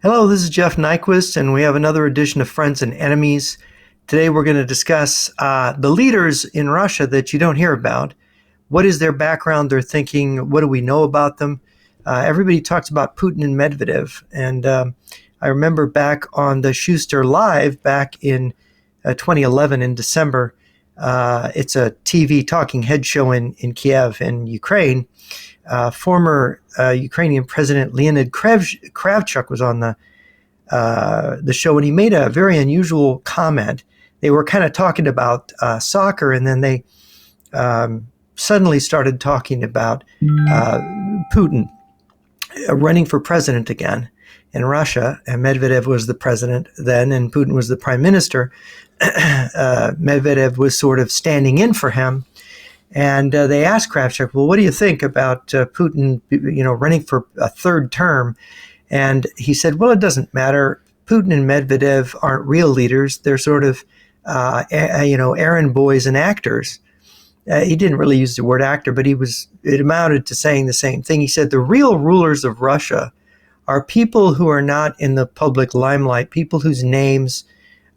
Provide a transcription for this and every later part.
Hello, this is Jeff Nyquist, and we have another edition of Friends and Enemies. Today we're going to discuss the leaders in Russia that you don't hear about. What is their background, their thinking? What do we know about them? Everybody talks about Putin and Medvedev, and I remember back on the Schuster Live back in 2011 in December. It's a TV talking head show in Kiev in Ukraine. Former Ukrainian President Leonid Kravchuk was on the show, and he made a very unusual comment. They were kind of talking about soccer, and then they suddenly started talking about Putin running for president again in Russia, and Medvedev was the president then, and Putin was the prime minister. Medvedev was sort of standing in for him. And they asked Kravchuk, well, what do you think about Putin, running for a third term? And he said, well, it doesn't matter. Putin and Medvedev aren't real leaders. They're sort of, errand boys and actors. He didn't really use the word actor, but it amounted to saying the same thing. He said, the real rulers of Russia are people who are not in the public limelight, people whose names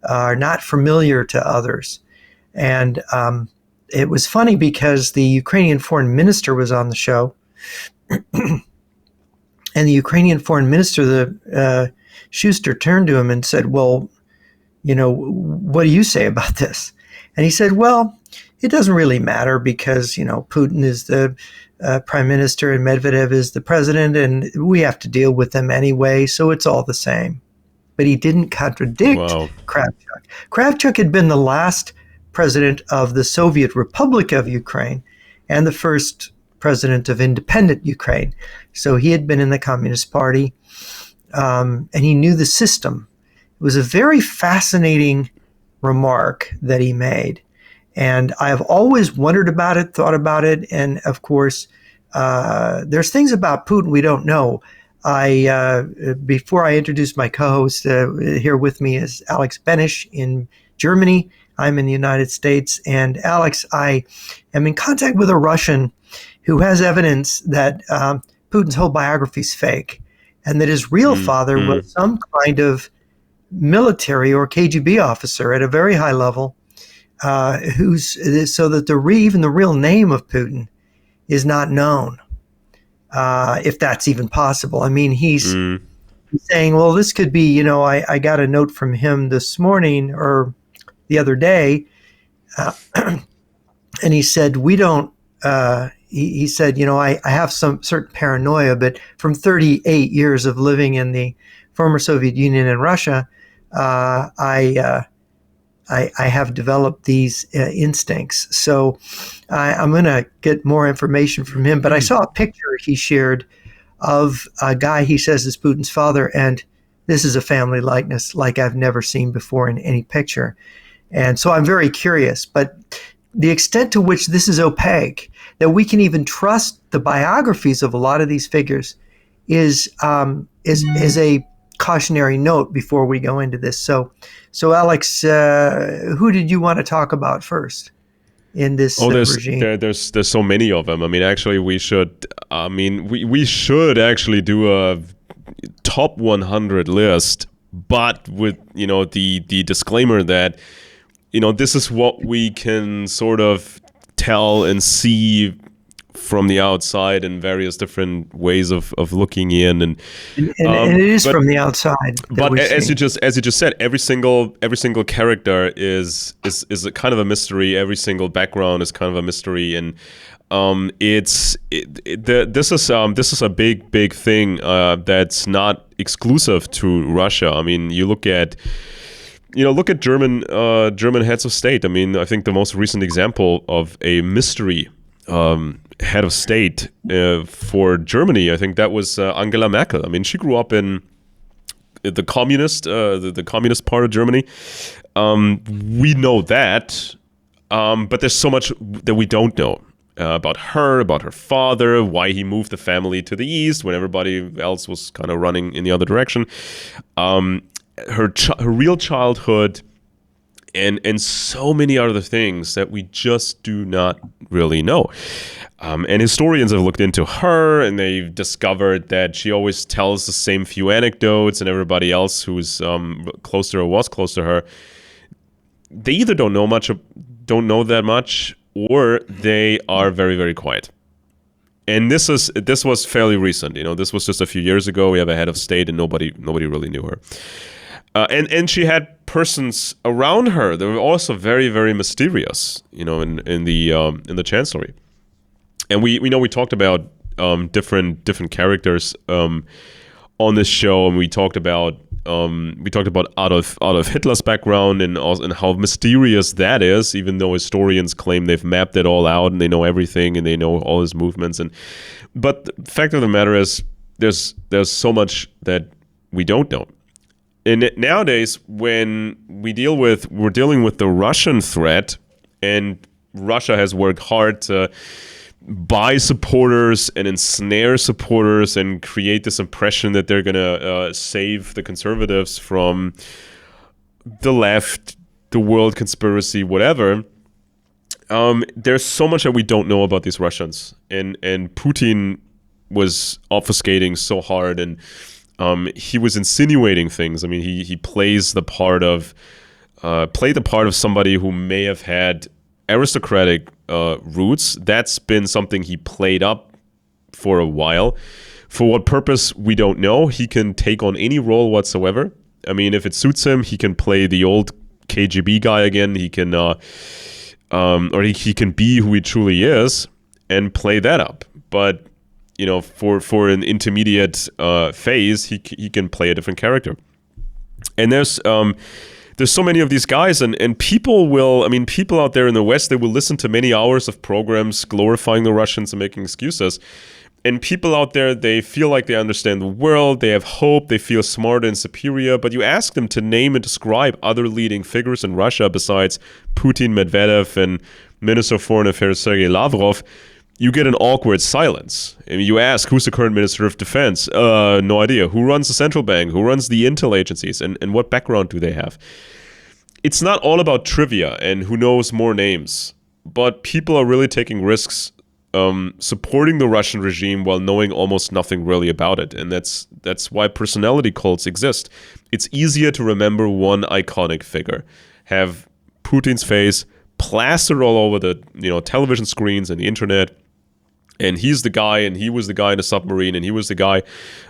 are not familiar to others. And it was funny because the Ukrainian foreign minister was on the show, and the Ukrainian foreign minister, Schuster, turned to him and said, well, what do you say about this? And he said, well, it doesn't really matter because, Putin is the prime minister and Medvedev is the president, and we have to deal with them anyway, so it's all the same. But he didn't contradict Kravchuk. Kravchuk had been the last president of the Soviet Republic of Ukraine and the first president of independent Ukraine. So he had been in the Communist Party, and he knew the system. It was a very fascinating remark that he made. And I have always wondered about it, thought about it, and of course, there's things about Putin we don't know. Before I introduce my co-host, here with me is Alex Benesch in Germany. I'm in the United States. And Alex, I am in contact with a Russian who has evidence that Putin's whole biography is fake, and that his real father was some kind of military or KGB officer at a very high level, so that even the real name of Putin is not known, if that's even possible. I mean, he's saying, well, this could be, I got a note from him this morning or the other day, and he said, we don't, he said, I have some certain paranoia, but from 38 years of living in the former Soviet Union and Russia, I have developed these instincts. So I'm going to get more information from him. But I saw a picture he shared of a guy he says is Putin's father, and this is a family likeness like I've never seen before in any picture. And so I'm very curious. But the extent to which this is opaque, that we can even trust the biographies of a lot of these figures, is a cautionary note before we go into this. So Alex, who did you want to talk about first in this regime? There's so many of them. I mean, actually, we should actually do a top 100 list, but with the disclaimer that this is what we can sort of tell and see from the outside in various different ways of looking in, and it is from the outside. But as you just said, every single character is a kind of a mystery. Every single background is kind of a mystery, and this is a big thing that's not exclusive to Russia. I mean, you look at German heads of state. I mean, I think the most recent example of a mystery head of state for Germany, I think that was Angela Merkel. I mean, she grew up in the communist part of Germany. We know that, but there's so much that we don't know about her father, why he moved the family to the east when everybody else was kind of running in the other direction. Her real childhood, and so many other things that we just do not really know. And historians have looked into her, and they've discovered that she always tells the same few anecdotes, and everybody else who's close to her was close to her. They either don't know that much, or they are very, very quiet. And this was fairly recent. This was just a few years ago. We have a head of state, and nobody really knew her. And she had persons around her that were also very, very mysterious. In the chancellery. And we talked about different characters on this show, and we talked about Adolf Hitler's background and how mysterious that is, even though historians claim they've mapped it all out and they know everything and they know all his movements. But the fact of the matter is, there's so much that we don't know. And nowadays, when we're dealing with the Russian threat, and Russia has worked hard to buy supporters and ensnare supporters and create this impression that they're going to save the conservatives from the left, the world conspiracy, whatever. There's so much that we don't know about these Russians. And Putin was obfuscating so hard, and he was insinuating things. I mean, he played the part of somebody who may have had aristocratic roots. That's been something he played up for a while. For what purpose, we don't know. He can take on any role whatsoever. I mean, if it suits him, he can play the old KGB guy again. He can, he can be who he truly is and play that up. But for an intermediate phase, he can play a different character. And there's so many of these guys, and people out there in the West, they will listen to many hours of programs glorifying the Russians and making excuses. And people out there, they feel like they understand the world, they have hope, they feel smart and superior, but you ask them to name and describe other leading figures in Russia besides Putin, Medvedev, and Minister of Foreign Affairs Sergei Lavrov, you get an awkward silence. I mean, you ask, who's the current Minister of Defense? No idea. Who runs the central bank? Who runs the intel agencies? And what background do they have? It's not all about trivia and who knows more names, but people are really taking risks supporting the Russian regime while knowing almost nothing really about it. And that's why personality cults exist. It's easier to remember one iconic figure. Have Putin's face plastered all over the television screens and the internet. And he's the guy, and he was the guy in a submarine, and he was the guy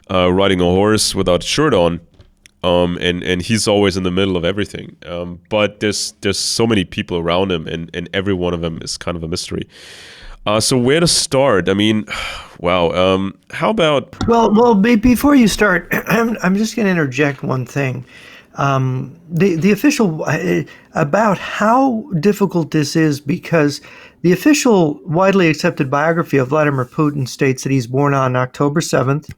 riding a horse without a shirt on. And he's always in the middle of everything. But there's so many people around him, and every one of them is kind of a mystery. So where to start? I mean, wow. How about? Well, before you start, I'm just going to interject one thing. The official about how difficult this is, because the official widely accepted biography of Vladimir Putin states that he's born on October 7th,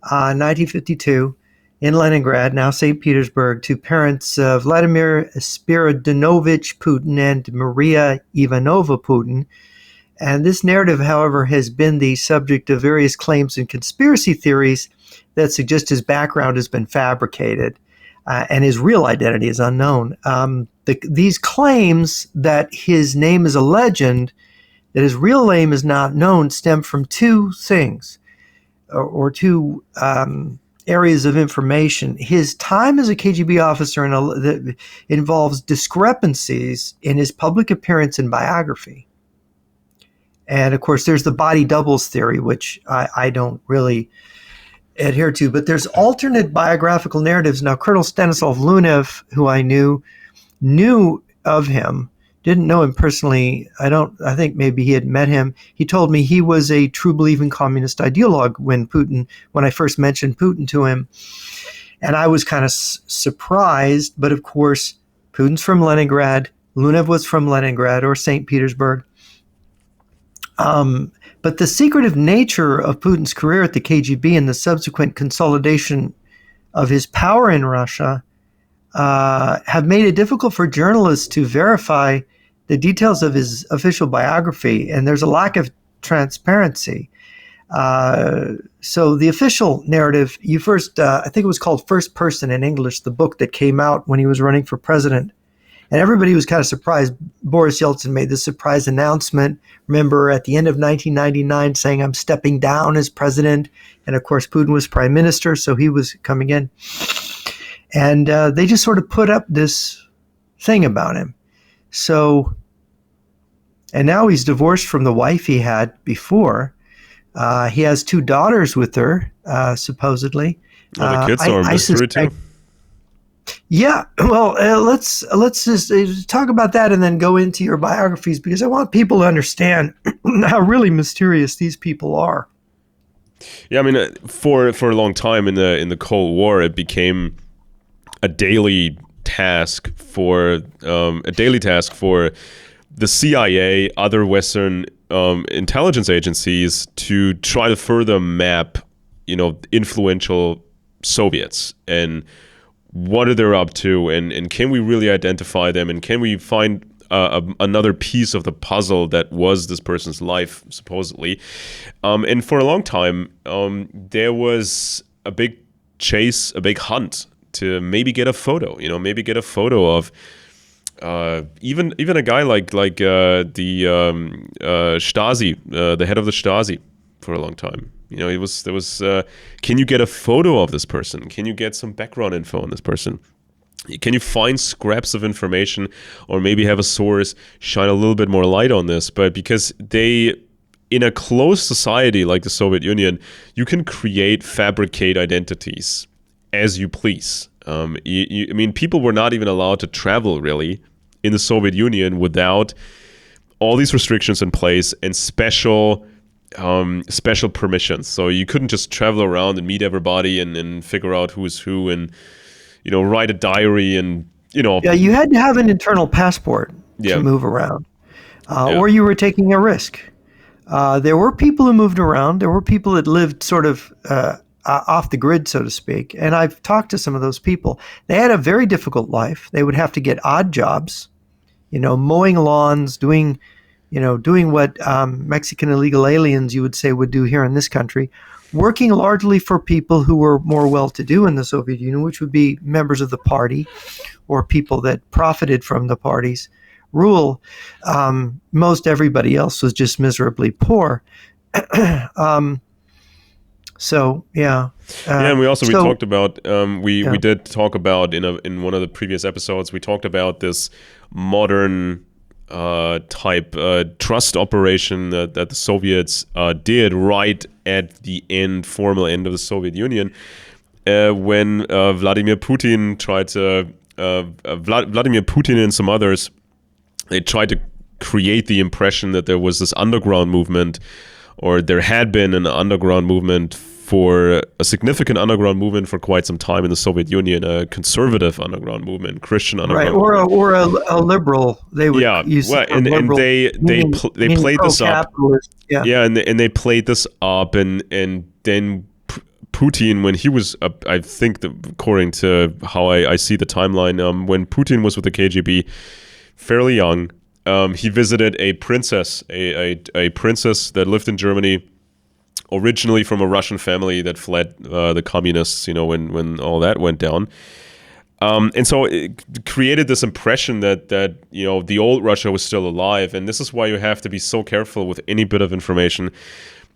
1952, in Leningrad, now St. Petersburg, to parents Vladimir Spiridonovich Putin and Maria Ivanova Putin. And this narrative, however, has been the subject of various claims and conspiracy theories that suggest his background has been fabricated and his real identity is unknown. These claims that his name is a legend, that his real name is not known, stem from two things or two areas of information. His time as a KGB officer that involves discrepancies in his public appearance and biography. And of course, there's the body doubles theory, which I don't really adhere to. But there's alternate biographical narratives. Now, Colonel Stanislav Lunev, who I knew of him, didn't know him personally. I think maybe he had met him. He told me he was a true believing communist ideologue when I first mentioned Putin to him. And I was kind of surprised. But of course, Putin's from Leningrad. Lunev was from Leningrad or St. Petersburg. But the secretive nature of Putin's career at the KGB and the subsequent consolidation of his power in Russia have made it difficult for journalists to verify the details of his official biography, and there's a lack of transparency. So the official narrative, I think it was called First Person in English, the book that came out when he was running for president And everybody was kind of surprised. Boris Yeltsin made this surprise announcement, remember, at the end of 1999, saying, I'm stepping down as president. And of course, Putin was prime minister, so he was coming in. And they just sort of put up this thing about him. So, and now he's divorced from the wife he had before. He has 2 daughters with her, supposedly. Well, the kids are a mystery too. Yeah, well, let's just talk about that and then go into your biographies, because I want people to understand how really mysterious these people are. Yeah, I mean, for a long time in the Cold War, it became a daily task for the CIA, other Western intelligence agencies to try to further map, influential Soviets and what are they up to, and can we really identify them, and can we find another piece of the puzzle that was this person's life, supposedly. And for a long time, there was a big chase, a big hunt to maybe get a photo, of even a guy like the Stasi, the head of the Stasi, for a long time. There was can you get a photo of this person? Can you get some background info on this person? Can you find scraps of information, or maybe have a source shine a little bit more light on this? But because in a closed society like the Soviet Union, you can fabricate identities as you please. People were not even allowed to travel really in the Soviet Union without all these restrictions in place and special permissions. So you couldn't just travel around and meet everybody and figure out who's who and write a diary and Yeah, you had to have an internal passport to move around, or you were taking a risk. There were people who moved around. There were people that lived sort of off the grid, so to speak. And I've talked to some of those people. They had a very difficult life. They would have to get odd jobs, mowing lawns, doing what Mexican illegal aliens, you would say, would do here in this country, working largely for people who were more well-to-do in the Soviet Union, which would be members of the party or people that profited from the party's rule. Most everybody else was just miserably poor. So, yeah. And we talked about, we did talk about in one of the previous episodes, we talked about this modern type trust operation that the Soviets did right at the formal end of the Soviet Union, when Vladimir Putin and some others, they tried to create the impression that there was this underground movement, or there had been an underground movement, for a significant underground movement for quite some time in the Soviet Union, a conservative underground movement, Christian underground movement. Or a liberal. They would use and they played this up. And they played this up, and then Putin, when he was, I think, according to how I see the timeline, when Putin was with the KGB, fairly young, he visited a princess, a princess that lived in Germany, originally from a Russian family that fled the communists, when all that went down. And so it created this impression that the old Russia was still alive. And this is why you have to be so careful with any bit of information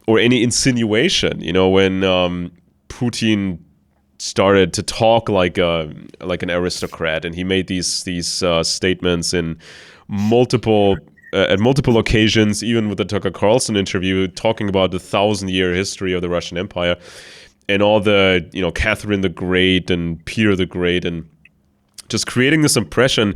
or any insinuation, when Putin started to talk like an aristocrat, and he made these statements in at multiple occasions, even with the Tucker Carlson interview, talking about the 1,000-year history of the Russian Empire and all the, Catherine the Great and Peter the Great, and just creating this impression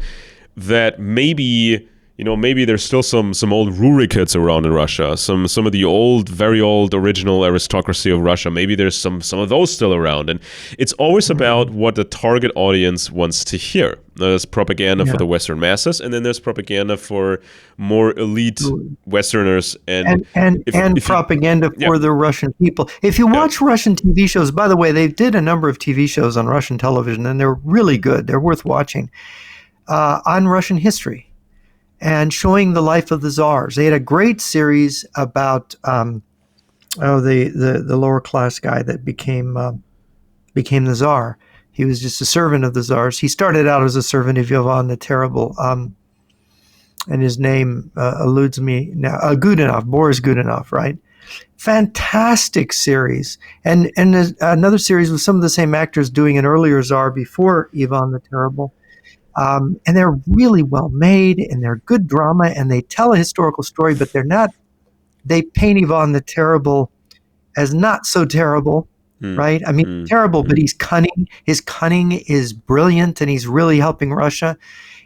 that maybe there's still some old Rurikets around in Russia, some of the old, very old original aristocracy of Russia. Maybe there's some of those still around. And it's always about what the target audience wants to hear. There's propaganda for the Western masses, and then there's propaganda for more elite Westerners. And propaganda for the Russian people. If you watch Russian TV shows, by the way, they did a number of TV shows on Russian television, and they're really good. They're worth watching, on Russian history and showing the life of the czars. They had a great series about the lower class guy that became the czar. He was just a servant of the Tsars. He started out as a servant of Ivan the Terrible, and his name eludes me now. Boris Godunov, right? Fantastic series, and another series with some of the same actors doing an earlier Tsar before Ivan the Terrible. And they're really well made, and they're good drama, and they tell a historical story, but they're not. They paint Ivan the Terrible as not so terrible, right? I mean, terrible, but he's cunning. His cunning is brilliant, and he's really helping Russia.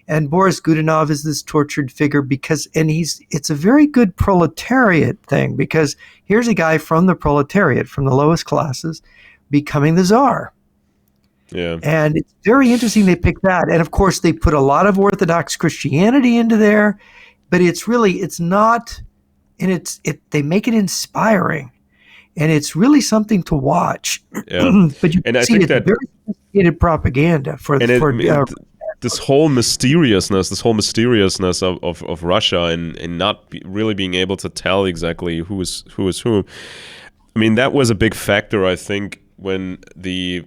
And Boris Godunov is this tortured figure it's a very good proletariat thing, because here's a guy from the proletariat, from the lowest classes, becoming the Tsar. Yeah. And it's very interesting they picked that. And of course, they put a lot of Orthodox Christianity into there, but it's not, and they make it inspiring. And it's really something to watch. Yeah. But you can see it's very sophisticated propaganda this whole mysteriousness of Russia and not really being able to tell exactly who is who. I mean, that was a big factor, I think, when the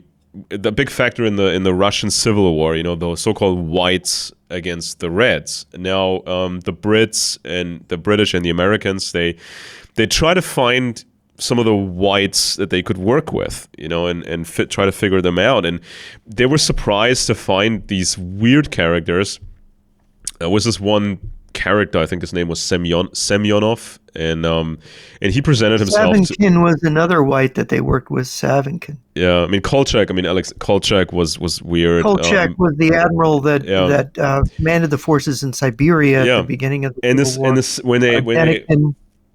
big factor in the Russian Civil War, the so-called whites against the reds. Now, the Brits and the British and the Americans, they try to find some of the whites that they could work with, and try to figure them out. And they were surprised to find these weird characters. There was this one character, I think his name was Semyonov, and he presented himself. Savinkin was another white that they worked with. Savinkin. Yeah, I mean Kolchak. Kolchak was weird. Kolchak was the admiral that commanded the forces in Siberia at the beginning of the Civil War. And this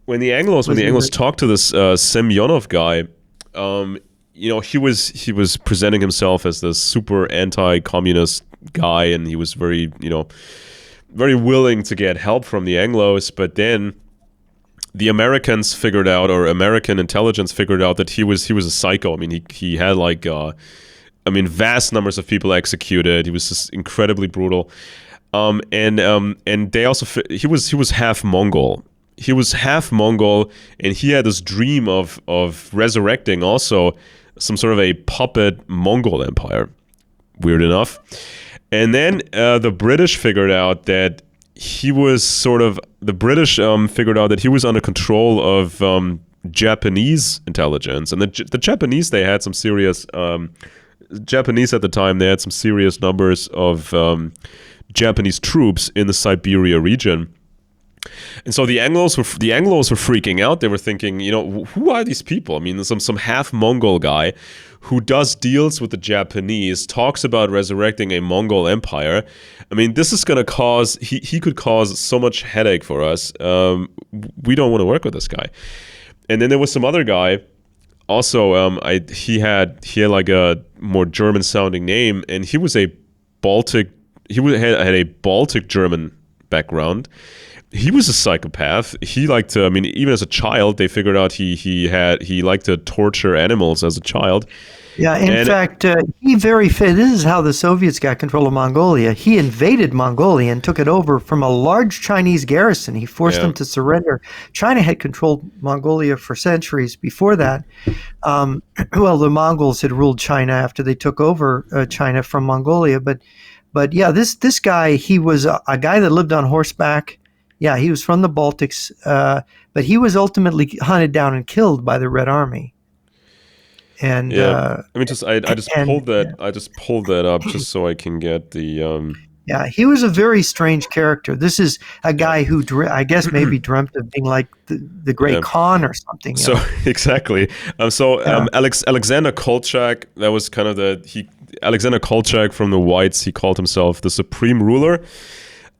when the Anglos talked to this Semyonov guy, he was presenting himself as this super anti-communist guy, and he was very very willing to get help from the Anglos. But then the Americans figured out, or American intelligence figured out, that he was a psycho. I mean, he had vast numbers of people executed. He was just incredibly brutal. And they also he was half Mongol. He was half Mongol, and he had this dream of resurrecting also some sort of a puppet Mongol empire. Weird enough. And then the British figured out that he was figured out that he was under control of Japanese intelligence. And the Japanese, they had some serious, Japanese at the time, they had some serious numbers of Japanese troops in the Siberia region. And so the Anglos were freaking out. They were thinking, who are these people? I mean, some half Mongol guy who does deals with the Japanese, talks about resurrecting a Mongol empire. I mean, this is going to cause, he could cause so much headache for us. We don't want to work with this guy. And then there was some other guy, also, he had like a more German sounding name, and he was had a Baltic German background. He was a psychopath. He liked to, even as a child, they figured out he liked to torture animals as a child. Yeah, in fact, this is how the Soviets got control of Mongolia. He invaded Mongolia and took it over from a large Chinese garrison. He forced them to surrender. China had controlled Mongolia for centuries before that. The Mongols had ruled China after they took over China from Mongolia. But yeah, this guy, he was a guy that lived on horseback. Yeah, he was from the Baltics, but he was ultimately hunted down and killed by the Red Army. And I just pulled that up just so I can get the. Yeah, he was a very strange character. This is a guy who I guess maybe dreamt of being like the great Khan or something. So exactly. Alexander Kolchak, that was kind of Alexander Kolchak from the Whites. He called himself the Supreme Ruler.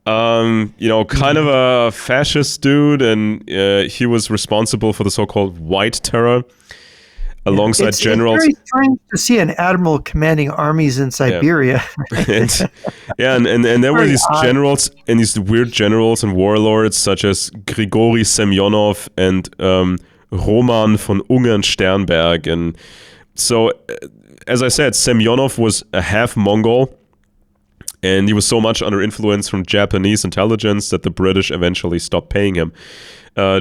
Kind of a fascist dude, and he was responsible for the so-called White Terror, alongside generals. It's very strange to see an admiral commanding armies in Siberia. Yeah. and there were these generals, and these weird generals and warlords such as Grigori Semyonov and Roman von Ungern-Sternberg. And so, as I said, Semyonov was a half Mongol. And he was so much under influence from Japanese intelligence that the British eventually stopped paying him.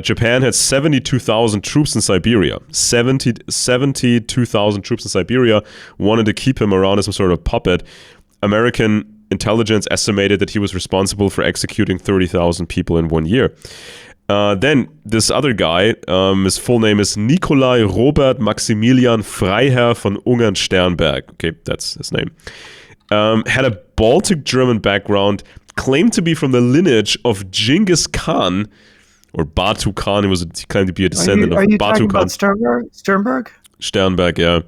Japan had 72,000 troops in Siberia. 72,000 troops in Siberia, wanted to keep him around as some sort of puppet. American intelligence estimated that he was responsible for executing 30,000 people in 1 year. Then this other guy, his full name is Nikolai Robert Maximilian Freiherr von Ungern-Sternberg. Okay, that's his name. Had a Baltic German background, claimed to be from the lineage of Genghis Khan, or Batu Khan. He claimed to be a descendant of Batu Khan. Are you talking about Sternberg? Sternberg, yeah.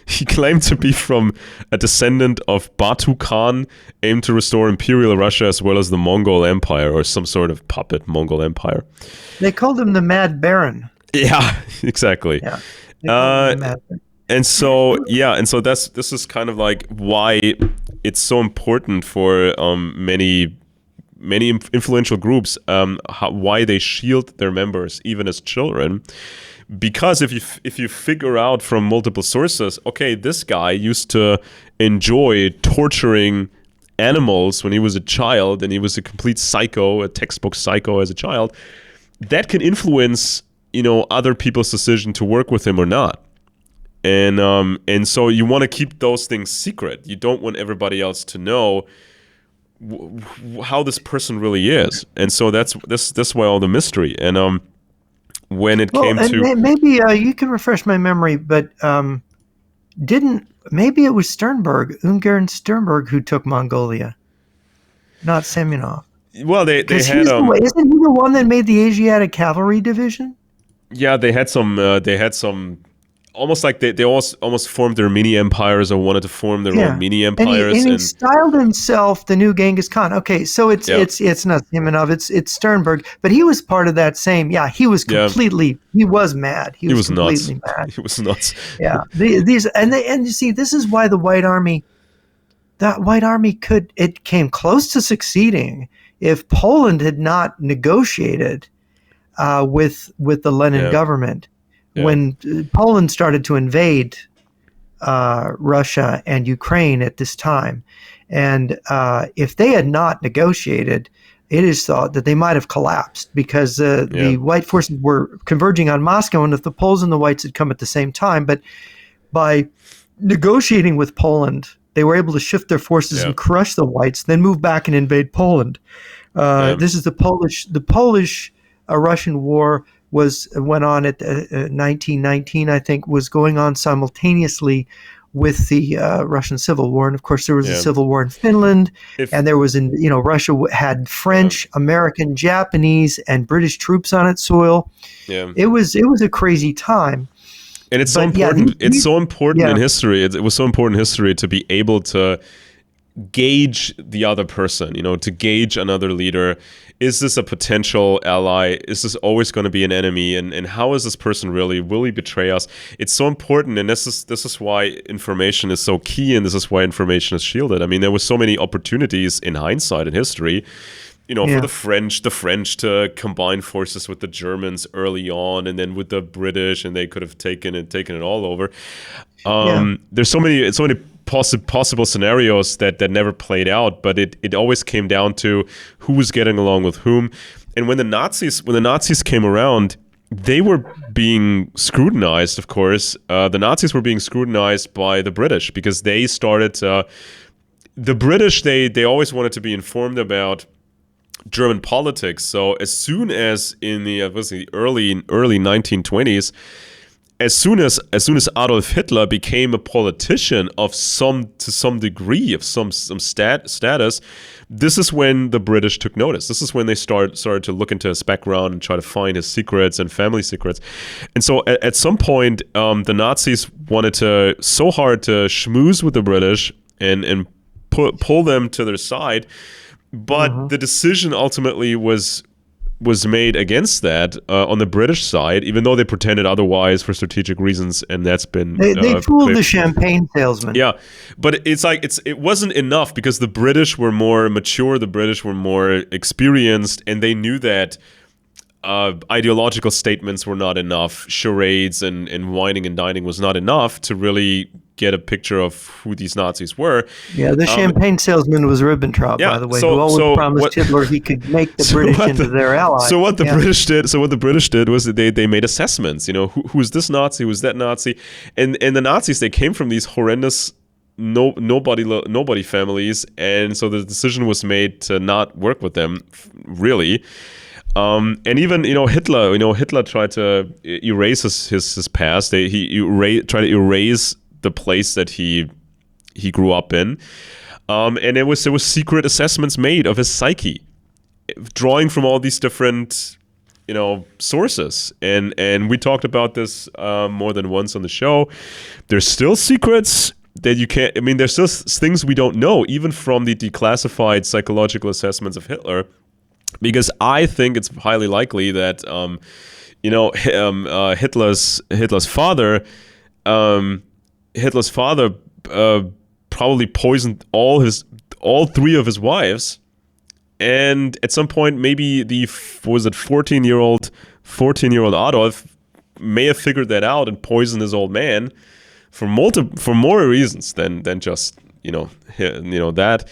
He claimed to be from a descendant of Batu Khan, aimed to restore Imperial Russia as well as the Mongol Empire, or some sort of puppet Mongol Empire. They called him the Mad Baron. Yeah, exactly. Yeah. They called him the Mad Baron. This is kind of like why it's so important for many influential groups, why they shield their members even as children. Because if you figure out from multiple sources, okay, this guy used to enjoy torturing animals when he was a child, and he was a complete psycho, a textbook psycho as a child, that can influence, other people's decision to work with him or not. And so you want to keep those things secret. You don't want everybody else to know how this person really is. And so that's why all the mystery. And when it came to maybe you can refresh my memory, but maybe it was Ungern Sternberg who took Mongolia, not Semyonov. Well, they had isn't he the one that made the Asiatic Cavalry Division? Yeah, they had some almost like they almost formed their mini empires, or wanted to form their own mini empires. And he styled himself the new Genghis Khan. Okay, so it's not Simonov, it's Sternberg, but he was part of that same. Yeah, he was completely. He was mad. He was completely nuts. mad. He was nuts. Yeah, and you see, this is why the White Army. That White Army came close to succeeding if Poland had not negotiated with the Lenin government. Yeah. When Poland started to invade Russia and Ukraine at this time, and if they had not negotiated, it is thought that they might have collapsed, because the white forces were converging on Moscow, and if the Poles and the whites had come at the same time, but by negotiating with Poland, they were able to shift their forces and crush the whites, then move back and invade Poland. This is the Polish-Russian War. Went on at 1919, I think, was going on simultaneously with the Russian Civil War, and of course there was a civil war in Finland, and there was Russia had French, American, Japanese, and British troops on its soil. Yeah, it was a crazy time, and it's so important. It's so important in history. It was so important in history to be able to gauge the other person, to gauge another leader. Is this a potential ally? Is this always going to be an enemy? And how is this person really? Will he betray us? It's so important, and this is why information is so key, and this is why information is shielded. I mean, there were so many opportunities in hindsight in history, for the French to combine forces with the Germans early on, and then with the British, and they could have taken it all over. There's so many possible scenarios that never played out, but it always came down to who was getting along with whom. And when the Nazis came around, they were being scrutinized. Of course, the Nazis were being scrutinized by the British, because they started. The British they always wanted to be informed about German politics. So as soon as in the early 1920s. As soon as Adolf Hitler became a politician to some degree, of some status, this is when the British took notice. This is when they started to look into his background and try to find his secrets and family secrets. And so at some point, the Nazis wanted to so hard to schmooze with the British and pull them to their side, but the decision ultimately was made against that on the British side, even though they pretended otherwise for strategic reasons, and that's been they fooled the champagne salesman. Yeah, but it wasn't enough, because the British were more mature, the British were more experienced, and they knew that ideological statements were not enough. Charades and whining and dining was not enough to really get a picture of who these Nazis were. Yeah, the champagne salesman was Ribbentrop, by the way, who always promised Hitler he could make the British into their ally. So what the British did was that they made assessments. Who's this Nazi? Who's that Nazi? And the Nazis, they came from these horrendous nobody families, and so the decision was made to not work with them, really. And even Hitler tried to erase his past. Tried to erase the place that he grew up in, and there was secret assessments made of his psyche, drawing from all these different sources. And we talked about this more than once on the show. There's still secrets that you can't. I mean, there's still things we don't know, even from the declassified psychological assessments of Hitler. Because I think it's highly likely that Hitler's father probably poisoned all three of his wives, and at some point maybe the 14-year-old Adolf may have figured that out and poisoned his old man for more reasons than just that.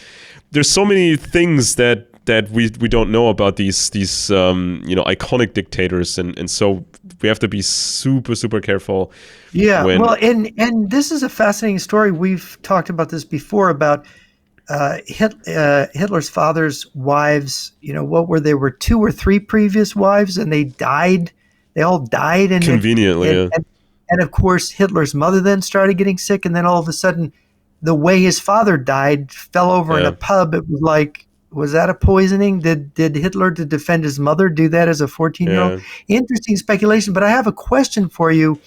There's so many things that we don't know about these iconic dictators, and so we have to be super, super careful. Yeah, well, and this is a fascinating story. We've talked about this before about Hitler's father's wives. What were they? Were 2 or 3 previous wives, and they died. They all died, and conveniently. And of course, Hitler's mother then started getting sick, and then all of a sudden, the way his father died fell over in a pub. It was like, was that a poisoning? Did Hitler, to defend his mother, do that as a 14-year-old? Yeah. Interesting speculation, but I have a question for you.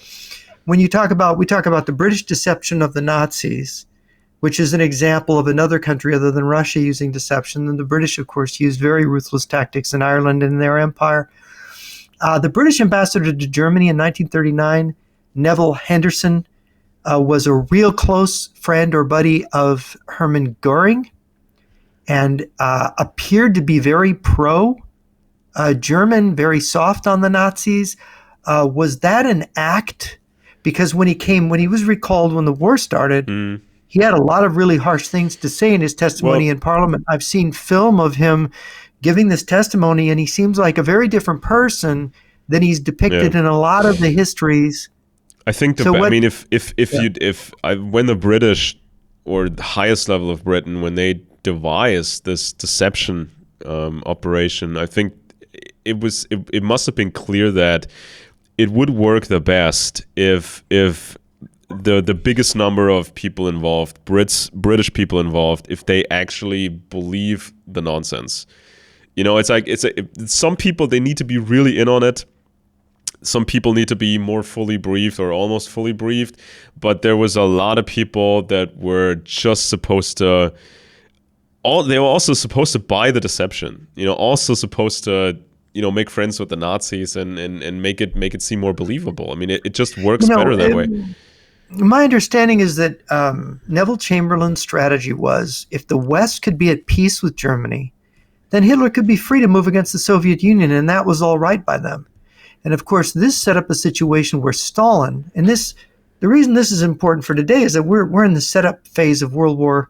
When we talk about the British deception of the Nazis, which is an example of another country other than Russia using deception, and the British, of course, used very ruthless tactics in Ireland and in their empire. The British ambassador to Germany in 1939, Neville Henderson, was a real close friend or buddy of Hermann Goering, and appeared to be very pro-German, very soft on the Nazis. Was that an act? Because when he was recalled when the war started, he had a lot of really harsh things to say in his testimony in Parliament. I've seen film of him giving this testimony, and he seems like a very different person than he's depicted in a lot of the histories. I think when the British, or the highest level of Britain, when they devised this deception operation, I think it must have been clear that it would work the best if the biggest number of people involved, British people involved, if they actually believe the nonsense. It's like some people, they need to be really in on it. Some people need to be more fully briefed or almost fully briefed, but there was a lot of people that were just supposed to. They were also supposed to buy the deception. Also supposed to make friends with the Nazis and make it seem more believable. I mean, it just works better that way. My understanding is that Neville Chamberlain's strategy was, if the West could be at peace with Germany, then Hitler could be free to move against the Soviet Union, and that was all right by them. And of course, this set up a situation where Stalin, and the reason this is important for today is that we're in the setup phase of World War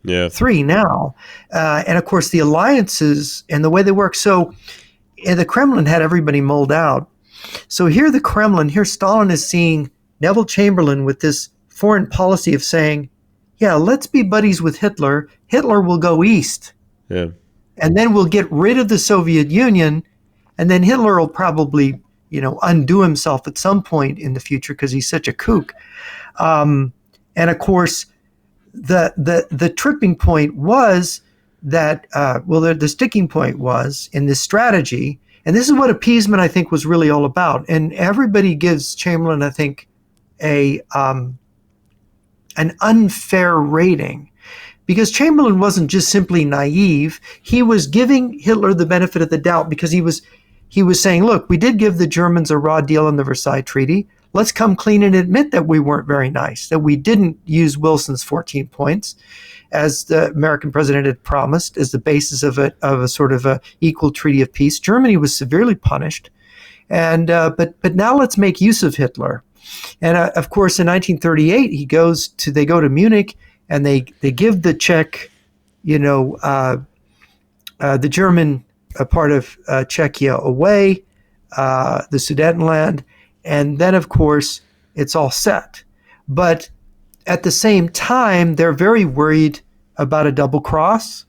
III now. And of course, the alliances and the way they work. So the Kremlin had everybody mulled out. So here Stalin is seeing Neville Chamberlain with this foreign policy of saying, yeah, let's be buddies with Hitler. Hitler will go east. Yeah. And then we'll get rid of the Soviet Union, and then Hitler will probably undo himself at some point in the future because he's such a kook. And of course, the tripping point was that, the sticking point was in this strategy, and this is what appeasement, I think, was really all about. And everybody gives Chamberlain, I think, an unfair rating, because Chamberlain wasn't just simply naive. He was giving Hitler the benefit of the doubt because he was saying, look, we did give the Germans a raw deal in the Versailles Treaty. Let's come clean and admit that we weren't very nice, that we didn't use Wilson's 14 points, as the American president had promised, as the basis of a sort of a equal treaty of peace. Germany was severely punished. And but now let's make use of Hitler. And of course, in 1938, they go to Munich, and they give the Czech, the German part of Czechia away, the Sudetenland, and then of course it's all set. But at the same time, they're very worried about a double cross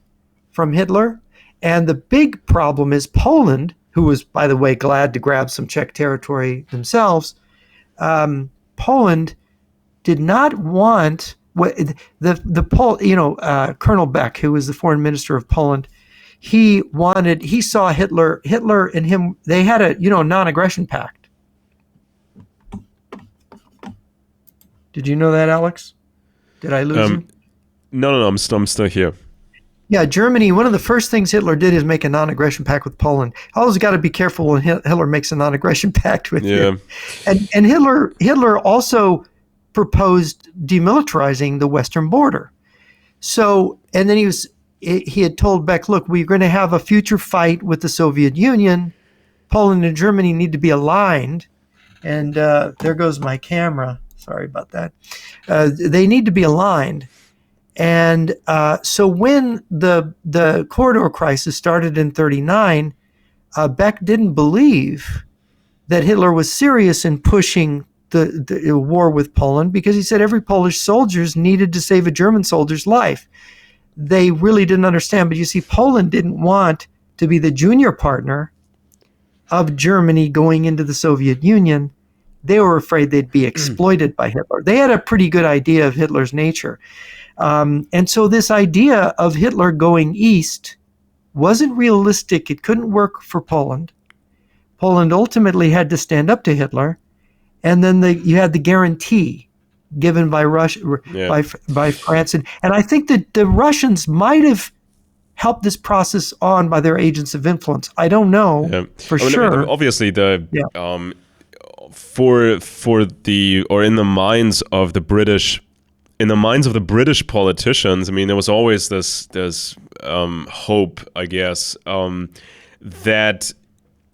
from Hitler. And the big problem is Poland, who was, by the way, glad to grab some Czech territory themselves. Poland did not want Colonel Beck, who was the foreign minister of Poland. He saw Hitler and him. They had a non-aggression pact. Did you know that, Alex? Did I lose you? No, I'm still here. Yeah, Germany, one of the first things Hitler did is make a non-aggression pact with Poland. Always got to be careful when Hitler makes a non-aggression pact with you. And Hitler also proposed demilitarizing the western border. So, and then he had told Beck, look, we're going to have a future fight with the Soviet Union. Poland and Germany need to be aligned. And there goes my camera. Sorry about that. They need to be aligned. And so when the corridor crisis started in 1939, Beck didn't believe that Hitler was serious in pushing the war with Poland, because he said every Polish soldier needed to save a German soldier's life. They really didn't understand. But you see, Poland didn't want to be the junior partner of Germany going into the Soviet Union. They were afraid they'd be exploited by Hitler. They had a pretty good idea of Hitler's nature. And so this idea of Hitler going east wasn't realistic. It couldn't work for Poland. Poland ultimately had to stand up to Hitler. And then you had the guarantee given by Russia, by France. And I think that the Russians might have helped this process on by their agents of influence. I don't know for sure. Obviously, in the minds of the British. In the minds of the British politicians, I mean, there was always this hope, I guess, that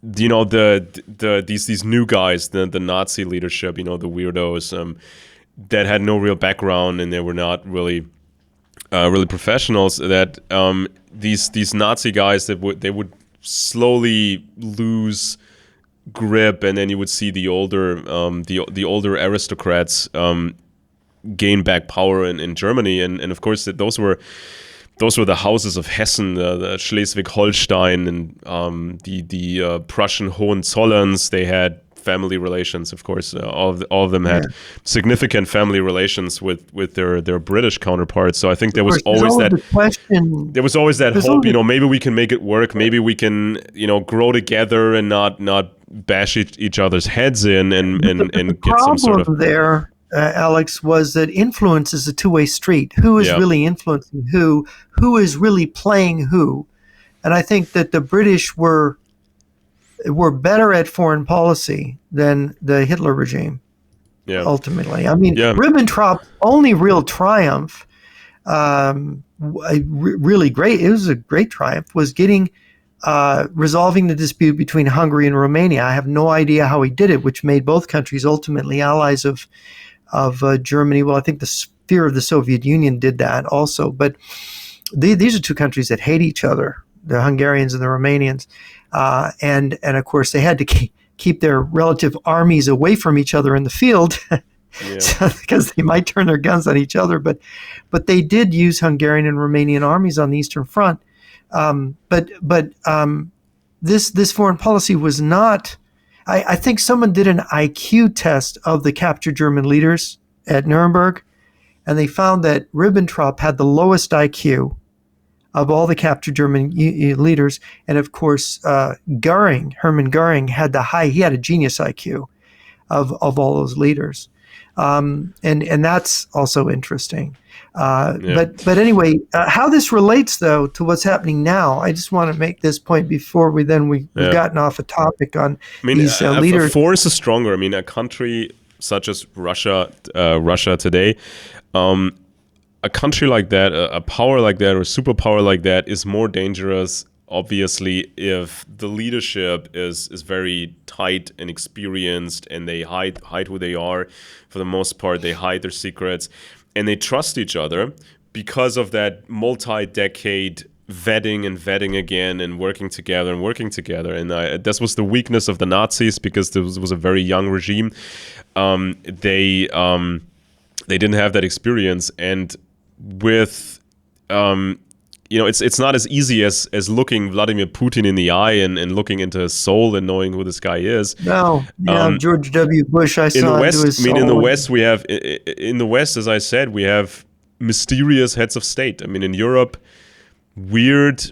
these new guys, the Nazi leadership, the weirdos, that had no real background and they were not really professionals. That these Nazi guys they would slowly lose grip, and then you would see the older aristocrats gain back power in Germany, and of course those were the houses of Hessen, the Schleswig-Holstein, and the Prussian Hohenzollerns. They had family relations, of course. All of them had significant family relations with their British counterparts. So I think there was always that hope. Maybe we can make it work. Maybe we can grow together and not bash each other's heads in and get some sort of there. Alex, was that influence is a two-way street. Who is really influencing who? Who is really playing who? And I think that the British were better at foreign policy than the Hitler regime. Yeah. Ultimately, I mean, Ribbentrop's only real triumph, really great. It was a great triumph. Was getting resolving the dispute between Hungary and Romania. I have no idea how he did it, which made both countries ultimately allies of Germany. Well, I think the sphere of the Soviet Union did that also. But these are two countries that hate each other, the Hungarians and the Romanians. And of course, they had to keep their relative armies away from each other in the field because they might turn their guns on each other. But they did use Hungarian and Romanian armies on the Eastern Front. This foreign policy was not. I think someone did an IQ test of the captured German leaders at Nuremberg, and they found that Ribbentrop had the lowest IQ of all the captured German leaders. And of course, Hermann Göring, had he had a genius IQ of all those leaders. And that's also interesting. But anyway, how this relates though to what's happening now, I just want to make this point before we've gotten off a topic on these leaders. A force is stronger. I mean, a country such as Russia today, a country like that, a power like that, or a superpower like that, is more dangerous obviously, if the leadership is very tight and experienced, and they hide who they are, for the most part, they hide their secrets, and they trust each other because of that multi-decade vetting again, and working together. And this was the weakness of the Nazis, because this was a very young regime. They didn't have that experience, and with it's not as easy as looking Vladimir Putin in the eye and looking into his soul and knowing who this guy is. No, yeah, George W. Bush, I In the saw West, into his I mean, soul. in the West, we have in the West, as I said, we have mysterious heads of state. I mean, in Europe, weird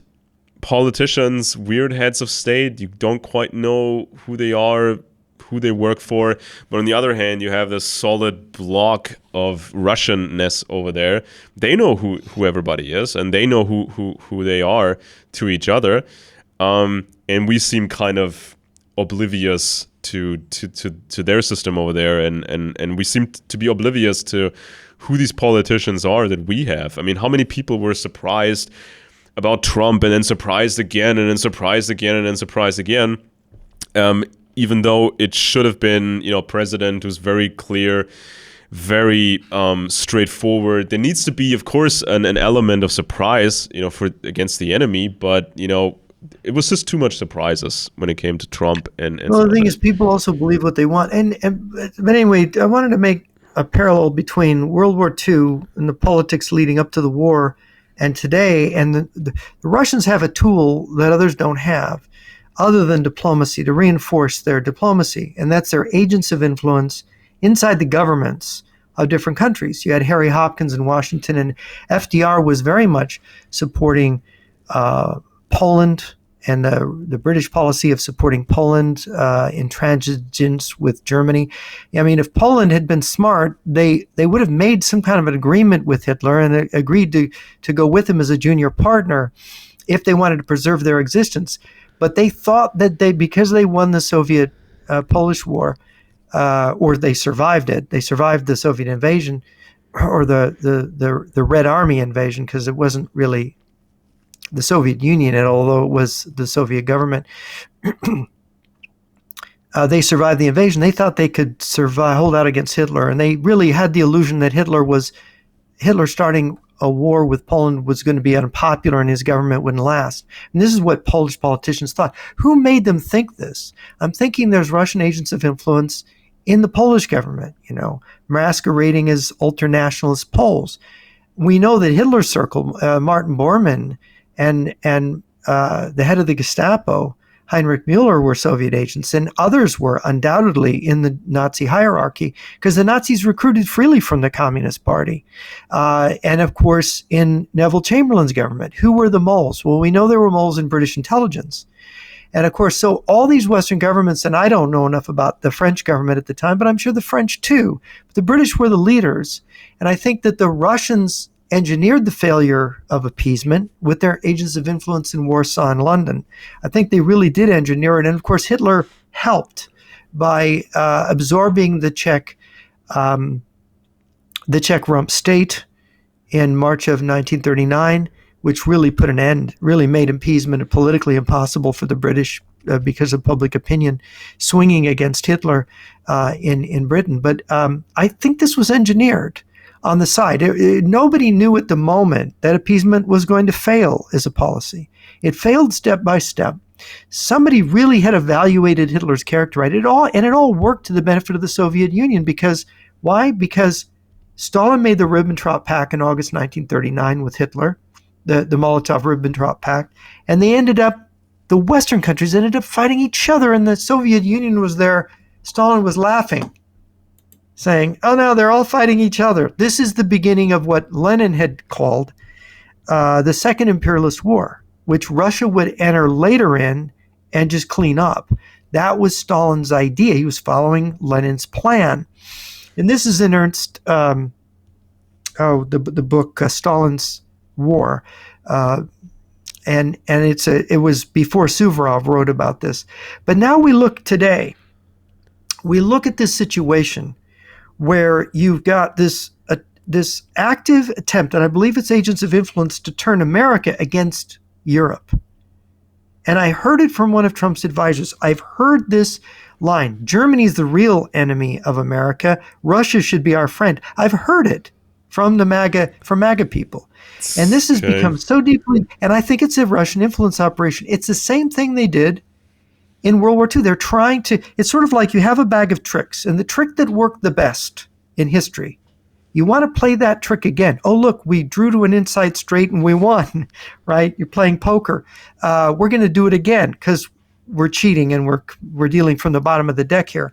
politicians, weird heads of state. You don't quite know who they are, who they work for. But on the other hand, you have this solid block of Russianness over there. They know who everybody is, and they know who they are to each other. And we seem kind of oblivious to their system over there, and we seem to be oblivious to who these politicians are that we have. I mean, how many people were surprised about Trump, and then surprised again, and then surprised again, and then surprised again, even though it should have been, a president who's very clear, very straightforward. There needs to be, of course, an element of surprise, for against the enemy, but it was just too much surprises when it came to Trump. And well, the thing is, people also believe what they want. But anyway, I wanted to make a parallel between World War II and the politics leading up to the war and today. And the Russians have a tool that others don't have, other than diplomacy, to reinforce their diplomacy. And that's their agents of influence inside the governments of different countries. You had Harry Hopkins in Washington, and FDR was very much supporting Poland, and the British policy of supporting Poland, intransigence with Germany. I mean, if Poland had been smart, they would have made some kind of an agreement with Hitler and agreed to go with him as a junior partner if they wanted to preserve their existence. But they thought that because they won the Soviet Polish War, or they survived it, they survived the Soviet invasion, or the Red Army invasion, because it wasn't really the Soviet Union, although it was the Soviet government. They survived the invasion. They thought they could hold out against Hitler, and they really had the illusion that Hitler starting a war with Poland was going to be unpopular and his government wouldn't last. And this is what Polish politicians thought. Who made them think this? I'm thinking there's Russian agents of influence in the Polish government, masquerading as ultra-nationalist Poles. We know that Hitler's circle, Martin Bormann, and the head of the Gestapo, Heinrich Müller, were Soviet agents, and others were undoubtedly in the Nazi hierarchy, because the Nazis recruited freely from the Communist Party. And of course, in Neville Chamberlain's government, who were the moles? Well, we know there were moles in British intelligence. And of course, so all these Western governments, and I don't know enough about the French government at the time, but I'm sure the French too. But the British were the leaders. And I think that the Russians engineered the failure of appeasement with their agents of influence in Warsaw and London. I think they really did engineer it. And of course, Hitler helped by absorbing the Czech rump state in March of 1939, which really put an end, really made appeasement politically impossible for the British because of public opinion swinging against Hitler in Britain. But I think this was engineered on the side. Nobody knew at the moment that appeasement was going to fail as a policy. It failed step by step. Somebody really had evaluated Hitler's character, right? It all worked to the benefit of the Soviet Union. Because why? Because Stalin made the Ribbentrop Pact in August 1939 with Hitler, the Molotov-Ribbentrop Pact, and the Western countries ended up fighting each other, and the Soviet Union was there. Stalin was laughing, saying, oh no, they're all fighting each other. This is the beginning of what Lenin had called the Second Imperialist War, which Russia would enter later in and just clean up. That was Stalin's idea. He was following Lenin's plan. And this is in Ernst, the book Stalin's War. And it was before Suvorov wrote about this. But now we look today. We look at this situation where you've got this active attempt, and I believe it's agents of influence, to turn America against Europe. And I heard it from one of Trump's advisors. I've heard this line: Germany is the real enemy of America. Russia should be our friend. I've heard it from MAGA people. And this has become so deeply, and I think it's a Russian influence operation. It's the same thing they did in World War II. They're trying to, it's sort of like you have a bag of tricks, and the trick that worked the best in history, you want to play that trick again. Oh, look, we drew to an inside straight and we won, right? You're playing poker. We're going to do it again because we're cheating and we're dealing from the bottom of the deck here.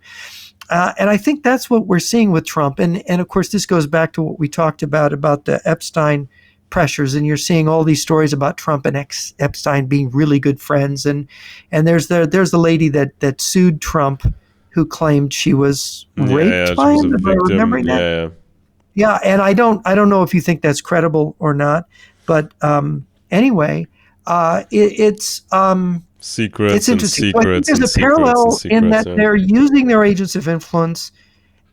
And I think that's what we're seeing with Trump. And of course, this goes back to what we talked about the Epstein pressures. And you're seeing all these stories about Trump and Epstein being really good friends. And there's the lady that sued Trump who claimed she was raped by him. Am I remembering that? Yeah, and I don't know if you think that's credible or not. But anyway, it's secrets it's interesting. And secrets. There's a parallel in that they're using their agents of influence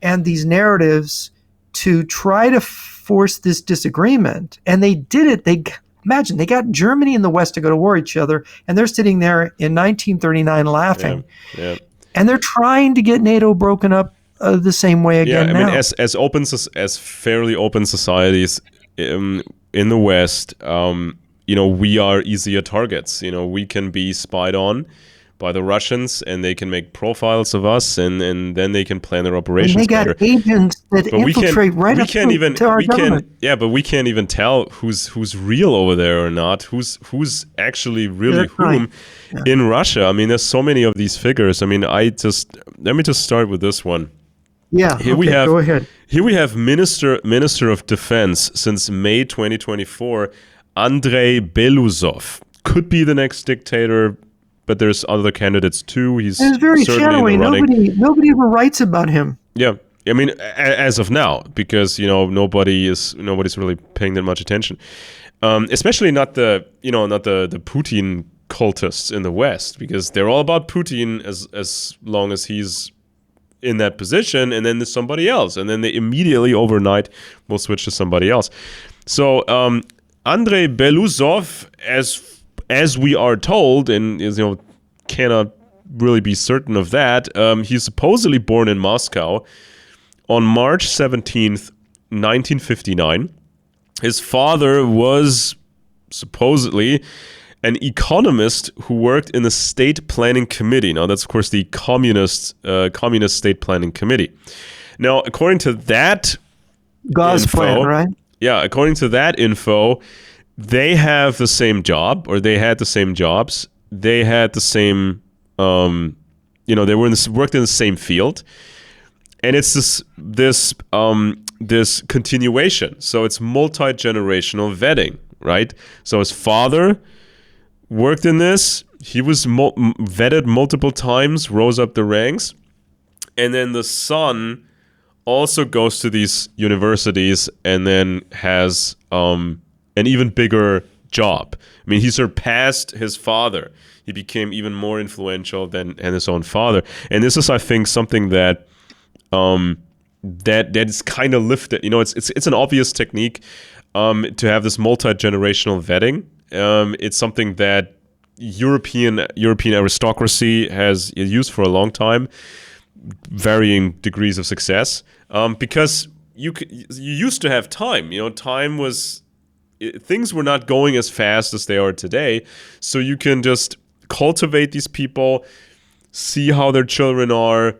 and these narratives to try to force this disagreement. And they did it. Imagine they got Germany and the West to go to war with each other, and they're sitting there in 1939 laughing. Yeah. And they're trying to get NATO broken up the same way again now. I mean, as fairly open societies in the West, we are easier targets. We can be spied on by the Russians, and they can make profiles of us, and then they can plan their operations. And they got better. agents that infiltrate right up to our government. But we can't even tell who's real over there or not. Who's actually really whom in Russia. I mean, there's so many of these figures. I mean, let me just start with this one. Yeah. Go ahead. Here we have Minister of Defense since May 2024, Andrei Belousov. Could be the next dictator, but there's other candidates too. He's very certainly shadowy. in the running. Nobody ever writes about him. Yeah, I mean, as of now, because nobody's really paying that much attention, especially not the Putin cultists in the West, because they're all about Putin as long as he's in that position, and then there's somebody else, and then they immediately overnight will switch to somebody else. So Andrei Belousov, as we are told, and cannot really be certain of that, he's supposedly born in Moscow on March 17th, 1959. His father was supposedly an economist who worked in the State Planning Committee. Now, that's, of course, the Communist State Planning Committee. Now, according to that plan, right? Yeah, according to that info, they have the same job, or they had the same jobs. They had the same, they worked in the same field. And it's this continuation. So it's multi-generational vetting, right? So his father worked in this. He was vetted multiple times, rose up the ranks. And then the son also goes to these universities and then has an even bigger job. I mean, he surpassed his father. He became even more influential than his own father. And this is, I think, something that that is kind of lifted. It's an obvious technique to have this multi-generational vetting. It's something that European aristocracy has used for a long time, varying degrees of success. Because you used to have time. Time was, things were not going as fast as they are today. So you can just cultivate these people, see how their children are,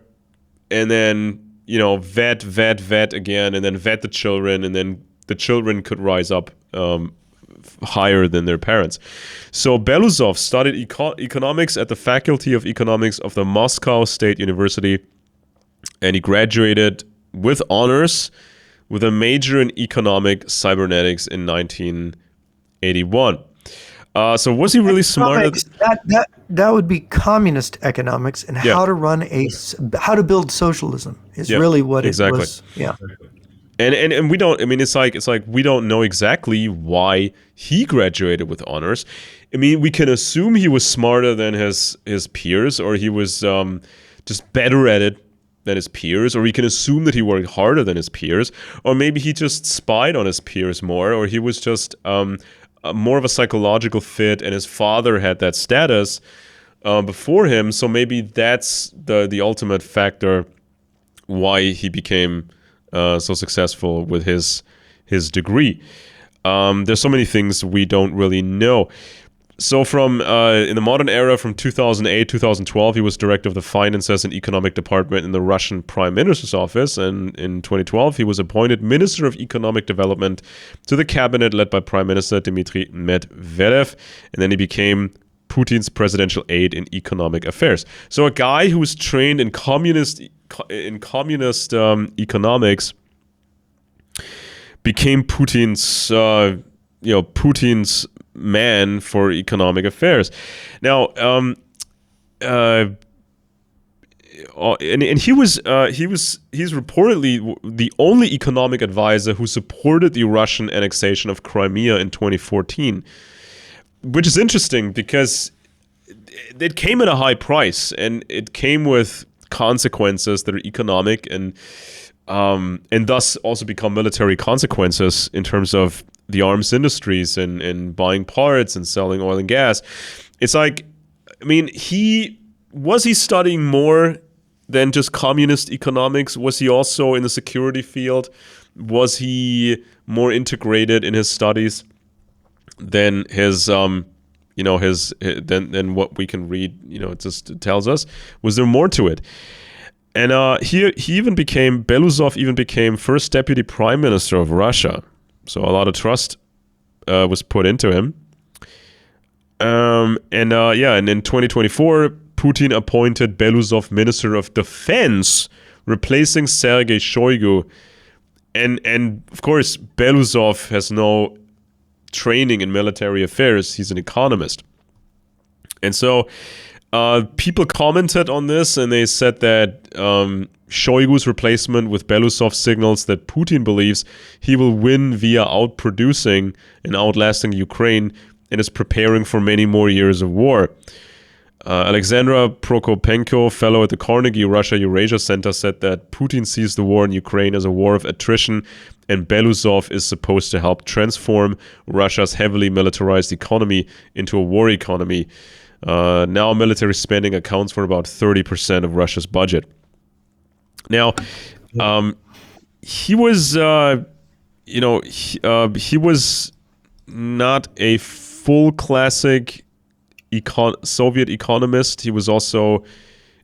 and then vet again, and then vet the children, and then the children could rise up higher than their parents. So Belousov studied economics at the Faculty of Economics of the Moscow State University, and he graduated with honors with a major in economic cybernetics in 1981. So was he really smart? That would be communist economics, and how to build socialism is really what it was. Yeah. And we don't, I mean, it's like we don't know exactly why he graduated with honors. I mean, we can assume he was smarter than his peers, or he was just better at it than his peers, or we can assume that he worked harder than his peers, or maybe he just spied on his peers more, or he was just more of a psychological fit, and his father had that status before him. So maybe that's the ultimate factor why he became so successful with his degree. There's so many things we don't really know. So from in the modern era, from 2008 2012, he was director of the finances and economic department in the Russian Prime Minister's office, and in 2012 he was appointed Minister of Economic Development to the cabinet led by Prime Minister Dmitry Medvedev, and then he became Putin's presidential aide in economic affairs. So a guy who was trained in communist economics became Putin's man for economic affairs. Now, and he's reportedly the only economic advisor who supported the Russian annexation of Crimea in 2014, which is interesting because it came at a high price, and it came with consequences that are economic and thus also become military consequences in terms of the arms industries and buying parts and selling oil and gas. It's like, I mean, was he studying more than just communist economics? Was he also in the security field? Was he more integrated in his studies than than what we can read? It just tells us. Was there more to it? And Belousov even became first deputy prime minister of Russia. So a lot of trust was put into him. And in 2024, Putin appointed Belousov Minister of Defense, replacing Sergei Shoigu. And of course, Belousov has no training in military affairs. He's an economist. And so people commented on this, and they said that Shoigu's replacement with Belousov signals that Putin believes he will win via outproducing and outlasting Ukraine and is preparing for many more years of war. Alexandra Prokopenko, fellow at the Carnegie Russia-Eurasia Center, said that Putin sees the war in Ukraine as a war of attrition, and Belousov is supposed to help transform Russia's heavily militarized economy into a war economy. Now military spending accounts for about 30% of Russia's budget. Now, he was, he was not a full classic Soviet economist. He was also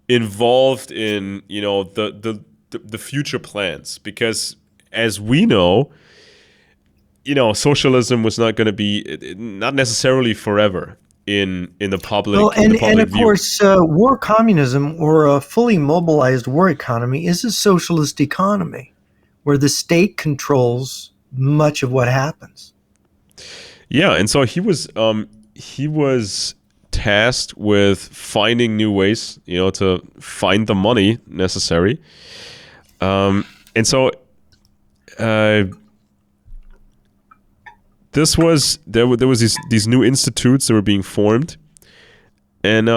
involved in, the future plans, because as we know, socialism was not going to be, not necessarily forever in the public. Well, and of view. course, war communism, or a fully mobilized war economy, is a socialist economy where the state controls much of what happens. Yeah, and so he was tasked with finding new ways, to find the money necessary, and so there was these new institutes that were being formed, and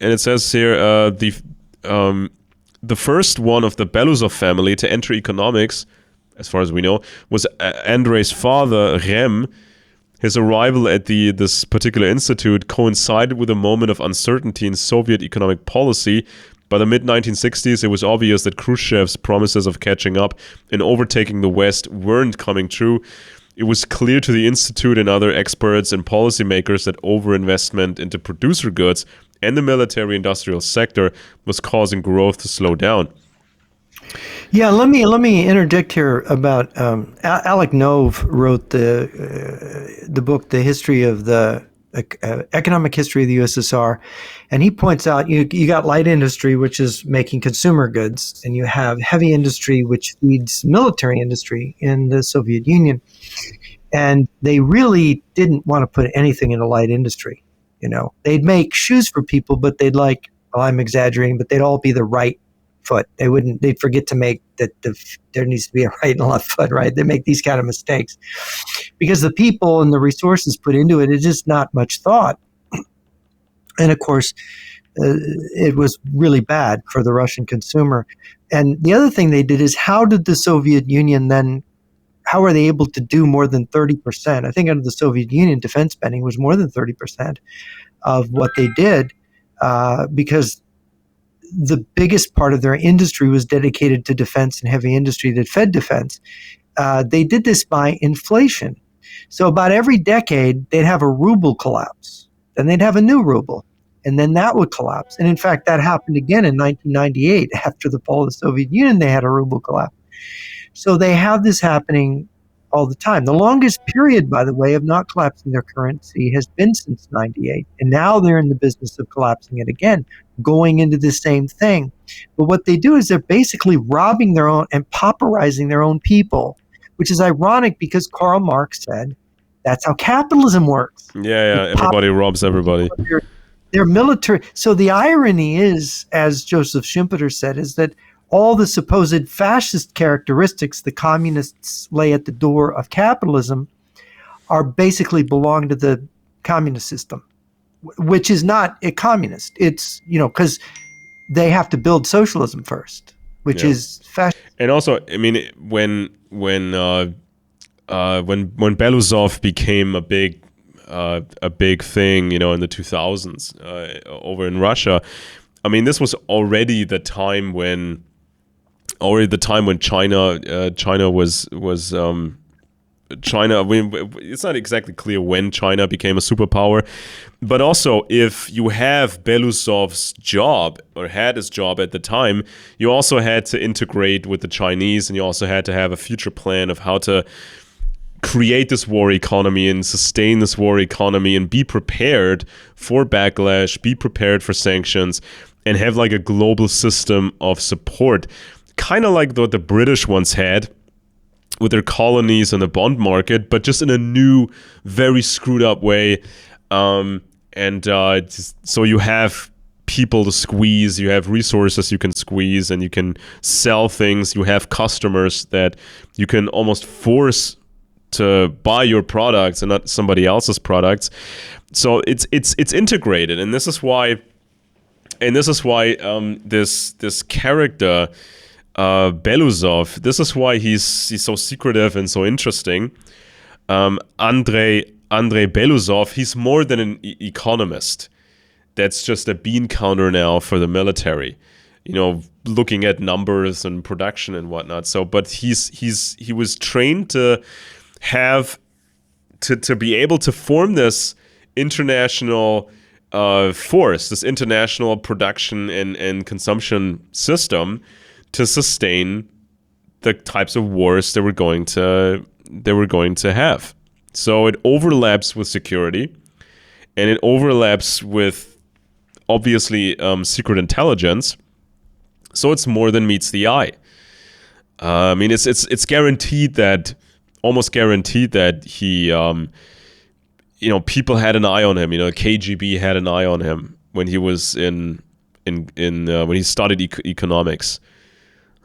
it says here the first one of the Belousov family to enter economics, as far as we know, was Andrei's father, Rem. His arrival at this particular institute coincided with a moment of uncertainty in Soviet economic policy. By the mid-1960s, it was obvious that Khrushchev's promises of catching up and overtaking the West weren't coming true. It was clear to the institute and other experts and policymakers that overinvestment into producer goods and the military-industrial sector was causing growth to slow down. Yeah, let me interject here about Alec Nove wrote the book, The History of the Economic History of the USSR, and he points out you got light industry, which is making consumer goods, and you have heavy industry, which feeds military industry in the Soviet Union, and they really didn't want to put anything into light industry. They'd make shoes for people, but I'm exaggerating, but they'd all be the right foot. They'd forget to make that there needs to be a right and left foot, right? They make these kind of mistakes because the people and the resources put into it is just not much thought. And of course, it was really bad for the Russian consumer. And the other thing they did is, how did the Soviet Union then how are they able to do more than 30%? I think under the Soviet Union, defense spending was more than 30% of what they did, because the biggest part of their industry was dedicated to defense and heavy industry that fed defense. They did this by inflation. So about every decade, they'd have a ruble collapse. Then they'd have a new ruble. And then that would collapse. And in fact, that happened again in 1998. After the fall of the Soviet Union, they had a ruble collapse. So they have this happening all the time. The longest period, by the way, of not collapsing their currency has been since 98. And now they're in the business of collapsing it again, going into the same thing. But what they do is they're basically robbing their own and pauperizing their own people, which is ironic because Karl Marx said that's how capitalism works. Yeah. Everybody robs everybody. They're military. So the irony is, as Joseph Schumpeter said, is that all the supposed fascist characteristics the communists lay at the door of capitalism are basically belong to the communist system, which is not a communist. It's, because they have to build socialism first, which is fascist. And also, I mean, when Belousov became a big thing, in the 2000s over in Russia, I mean, this was already the time when China was China. I mean, it's not exactly clear when China became a superpower, but also if you have Belousov's job or had his job at the time, you also had to integrate with the Chinese, and you also had to have a future plan of how to create this war economy and sustain this war economy and be prepared for backlash, be prepared for sanctions, and have like a global system of support, kind of like what the British once had with their colonies and the bond market, but just in a new, very screwed up way. So you have people to squeeze, you have resources you can squeeze, and you can sell things. You have customers that you can almost force to buy your products and not somebody else's products. So it's integrated, and this is why this character Belousov, this is why he's so secretive and so interesting. Andrei Belousov, he's more than an economist. That's just a bean counter now for the military, looking at numbers and production and whatnot. So, but he was trained to be able to form this international force, this international production and consumption system to sustain the types of wars they were going to have. So it overlaps with security, and it overlaps with obviously secret intelligence. So it's more than meets the eye. I mean, it's guaranteed that, almost guaranteed that he, people had an eye on him. KGB had an eye on him when he was when he studied economics.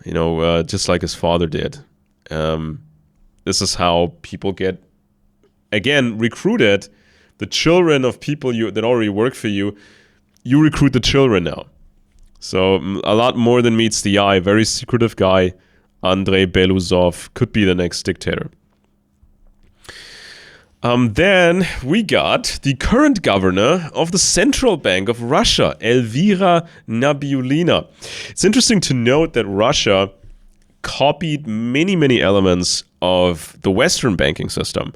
Just like his father did. This is how people get, again, recruited. The children of people that already work for you, you recruit the children now. So a lot more than meets the eye. Very secretive guy. Andrei Belousov could be the next dictator. Then we got the current governor of the Central Bank of Russia, Elvira Nabiullina. It's interesting to note that Russia copied many, many elements of the Western banking system.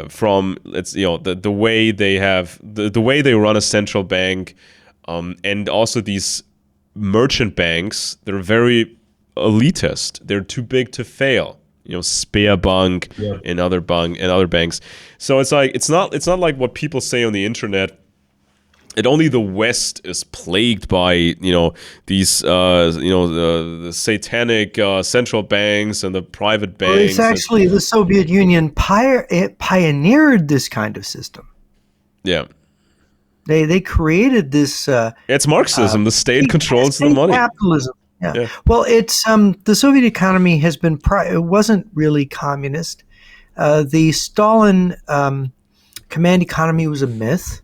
From the way they have the way they run a central bank, and also these merchant banks. They're very elitist. They're too big to fail. Sberbank and other banks. So it's not like what people say on the internet. That only the West is plagued by these the satanic central banks and the private banks. Well, it's actually the Soviet Union pioneered this kind of system. Yeah. They created this. It's Marxism. The state controls the money. Capitalism. Yeah. Well, it's the Soviet economy has been. It wasn't really communist. The Stalin command economy was a myth.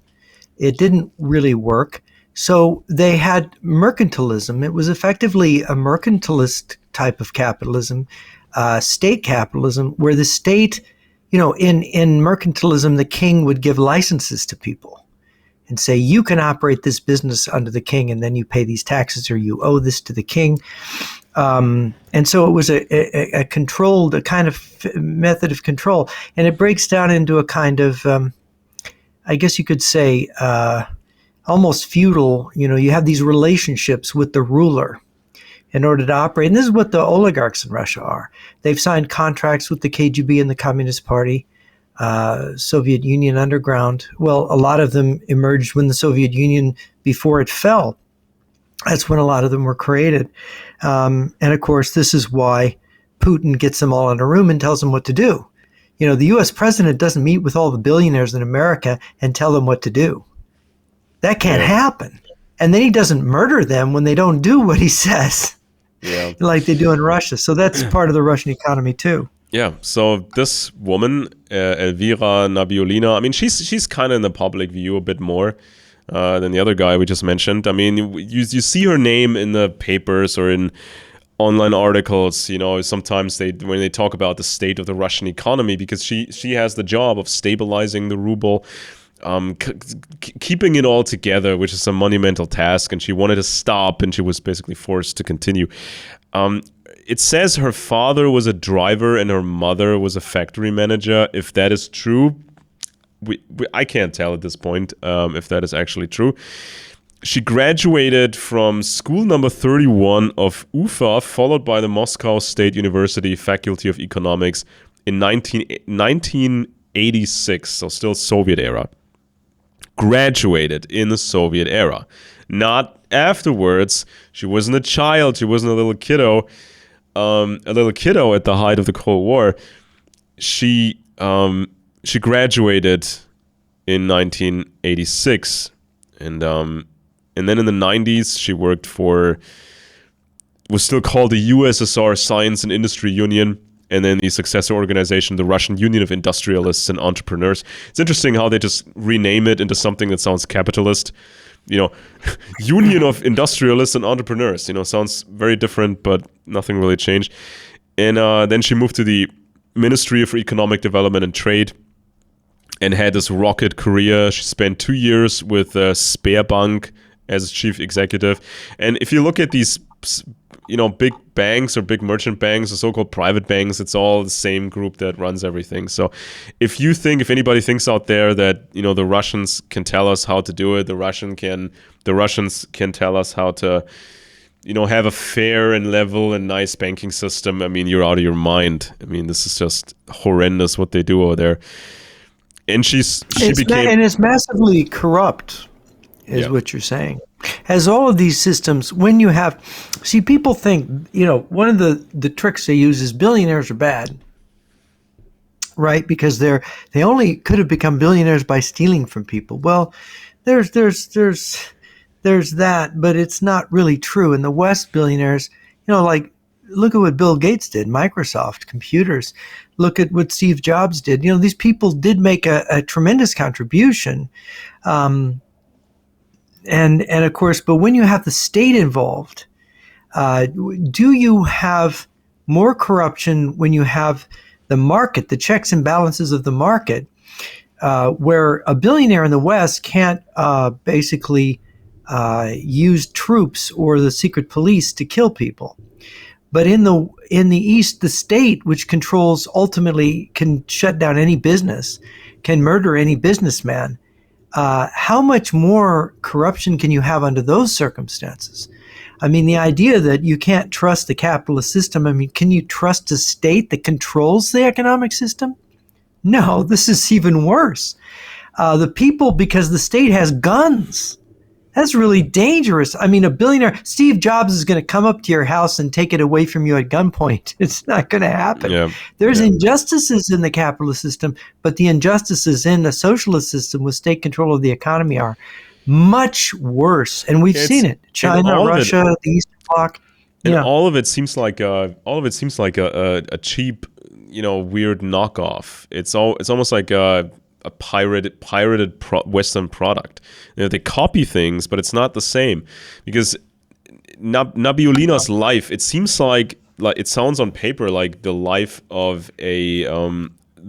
It didn't really work. So they had mercantilism. It was effectively a mercantilist type of capitalism. state capitalism, where the state, in mercantilism, the king would give licenses to people and say, you can operate this business under the king, and then you pay these taxes, or you owe this to the king. And so it was a controlled, a kind of method of control. And it breaks down into a kind of, I guess you could say, almost feudal. You have these relationships with the ruler in order to operate. And this is what the oligarchs in Russia are. They've signed contracts with the KGB and the Communist Party, Soviet Union underground. Well, a lot of them emerged when the Soviet Union, before it fell. That's when a lot of them were created. And of course, this is why Putin gets them all in a room and tells them what to do. The US president doesn't meet with all the billionaires in America and tell them what to do. That can't happen. And then he doesn't murder them when they don't do what he says, like they do in Russia. So that's part of the Russian economy too. Yeah. So this woman, Elvira Nabiulina, I mean, she's kind of in the public view a bit more than the other guy we just mentioned. I mean, you see her name in the papers or in online articles, sometimes when they talk about the state of the Russian economy, because she has the job of stabilizing the ruble, keeping it all together, which is a monumental task, and she wanted to stop, and she was basically forced to continue. It says her father was a driver and her mother was a factory manager. If that is true, I can't tell at this point if that is actually true. She graduated from school number 31 of UFA, followed by the Moscow State University Faculty of Economics in 1986, so still Soviet era. Graduated in the Soviet era. Not afterwards. She wasn't a child. She wasn't a little kiddo. At the height of the Cold War. She graduated in 1986, and then in the 90s she worked for, was still called the USSR Science and Industry Union, and then the successor organization, the Russian Union of Industrialists and Entrepreneurs. It's interesting how they just rename it into something that sounds capitalist. Union of Industrialists and Entrepreneurs. Sounds very different, but nothing really changed. And then she moved to the Ministry for Economic Development and Trade and had this rocket career. She spent 2 years with Sberbank as chief executive. And if you look at these, big banks or big merchant banks, the so-called private banks, it's all the same group that runs everything. So if anybody thinks out there that, the Russians can tell us how to do it, the Russians can tell us how to, have a fair and level and nice banking system, I mean, you're out of your mind. I mean, this is just horrendous what they do over there. And it's massively corrupt, is what you're saying. As all of these systems, when you have, people think, one of the tricks they use is billionaires are bad, right? Because they only could have become billionaires by stealing from people. Well, there's that, but it's not really true. In the West, billionaires, look at what Bill Gates did, Microsoft, computers. Look at what Steve Jobs did. These people did make a tremendous contribution. And of course, but when you have the state involved, do you have more corruption when you have the market, the checks and balances of the market, where a billionaire in the West can't basically use troops or the secret police to kill people? But in the East, the state, which controls, ultimately can shut down any business, can murder any businessman. How much more corruption can you have under those circumstances? I mean, the idea that you can't trust the capitalist system, I mean, can you trust a state that controls the economic system? No, this is even worse. The people, because the state has guns. That's really dangerous. I mean, a billionaire, Steve Jobs, is going to come up to your house and take it away from you at gunpoint. It's not going to happen. Yeah. There's injustices in the capitalist system, but the injustices in the socialist system with state control of the economy are much worse. And we've seen it. China, Russia, the Eastern Bloc. And all of it seems like a cheap, weird knockoff. It's almost like a pirated Western product. They copy things, but it's not the same. Because Nabiulina's life, it seems like like it sounds on paper like the life of a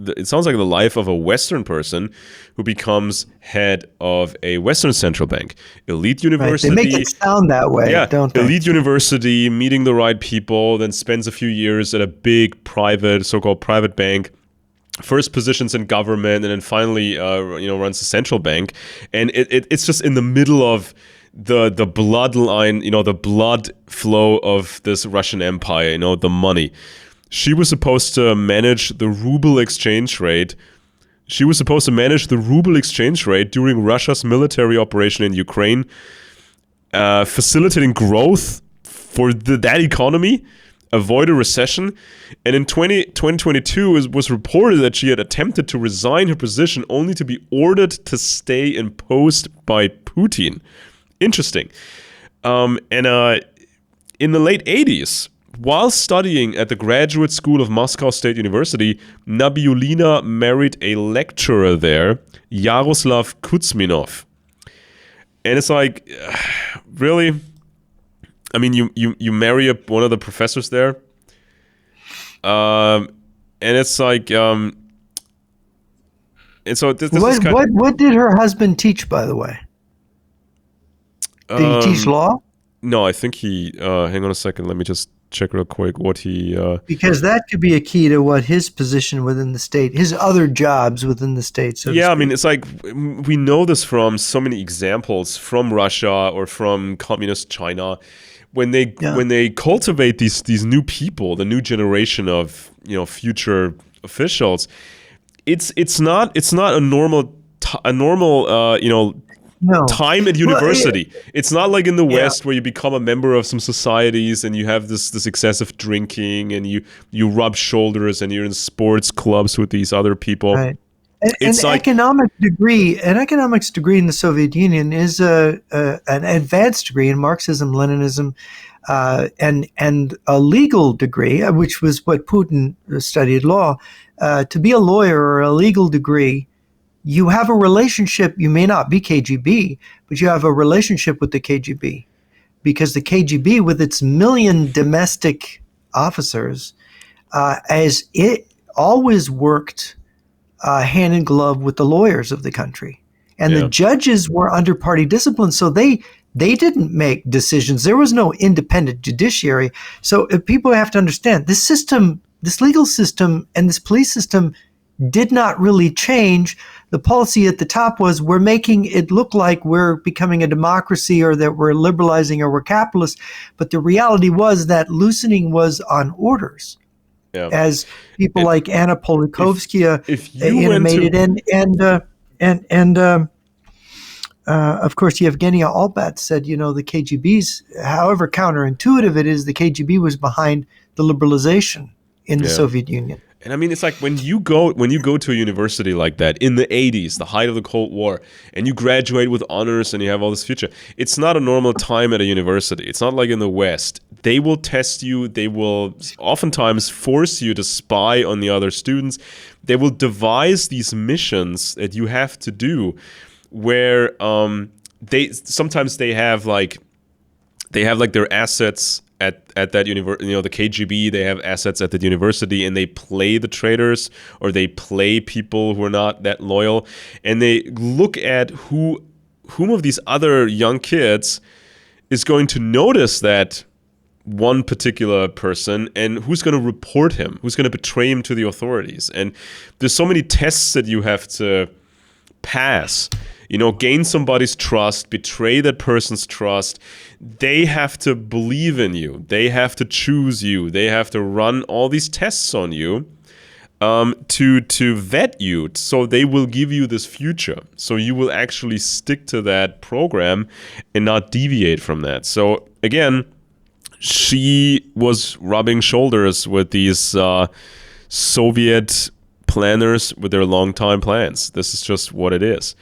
it sounds like the life of a Western person who becomes head of a Western central bank, elite Right. They make university. it sound that way, Yeah, don't they? elite university, meeting the right people, then spends a few years at a big private, so-called private bank. First positions in government, and then finally, runs a central bank. And it's just in the middle of the bloodline, the blood flow of this Russian empire, the money. She was supposed to manage the ruble exchange rate. During Russia's military operation in Ukraine, facilitating growth for that economy, avoid a recession. And in 2022, it was reported that she had attempted to resign her position only to be ordered to stay in post by Putin. Interesting. And in the late 80s, while studying at the Graduate School of Moscow State University, Nabiulina married a lecturer there, Yaroslav Kuzminov. And it's like, really? I mean, you marry one of the professors there, and it's like, and so this is kind of, What did her husband teach, by the way? Did he teach law? No, I think he. Hang on a second. Let me just check real quick what he. Because that could be a key to what his position within the state, his other jobs within the state. So yeah, I mean, it's like we know this from so many examples from Russia or from communist China, when they cultivate these new people, the new generation of future officials. It's not a normal no. time at university. It's not like in the West where you become a member of some societies and you have this excessive drinking and you rub shoulders and you're in sports clubs with these other people. Right. An economics degree in the Soviet Union is an advanced degree in Marxism, Leninism, and a legal degree, which was what Putin studied, law. To be a lawyer or a legal degree, you have a relationship. You may not be KGB, but you have a relationship with the KGB, because the KGB, with its million domestic officers, as it always worked hand in glove with the lawyers of the country, and the judges were under party discipline, so they didn't make decisions. There was no independent judiciary. So people have to understand this system, this legal system, and this police system did not really change. The policy at the top was, we're making it look like we're becoming a democracy, or that we're liberalizing, or we're capitalist. But the reality was that loosening was on orders. Yeah. As people like Anna Politkovskaya animated, and of course Yevgenia Albat said, the KGB's, however counterintuitive it is, the KGB was behind the liberalization in the Soviet Union. And I mean, it's like when you go to a university like that in the 80s, the height of the Cold War, and you graduate with honors and you have all this future, it's not a normal time at a university. It's not like in the West. They will test you. They will oftentimes force you to spy on the other students. They will devise these missions that you have to do, where they have their assets at that university. The KGB, they have assets at the university, and they play the traitors, or they play people who are not that loyal, and they look at whom of these other young kids is going to notice that one particular person, and who's going to report him, who's going to betray him to the authorities. And there's so many tests that you have to pass. Gain somebody's trust, betray that person's trust. They have to believe in you. They have to choose you. They have to run all these tests on you to vet you. So they will give you this future. So you will actually stick to that program and not deviate from that. So again, she was rubbing shoulders with these Soviet planners with their long-time plans. This is just what it is.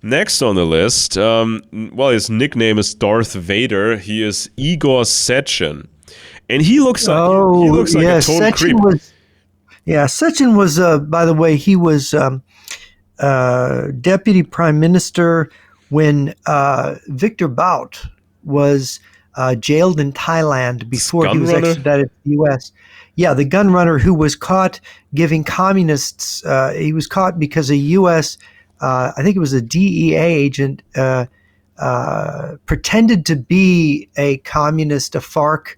Next on the list, his nickname is Darth Vader. He is Igor Sechin, and he looks like a total creep. Sechin was, by the way, he was deputy prime minister when Victor Bout was jailed in Thailand before he Gun was runner? extradited to the U.S. Yeah, the gun runner who was caught giving communists. He was caught because a U.S. I think it was a DEA agent pretended to be a communist, a FARC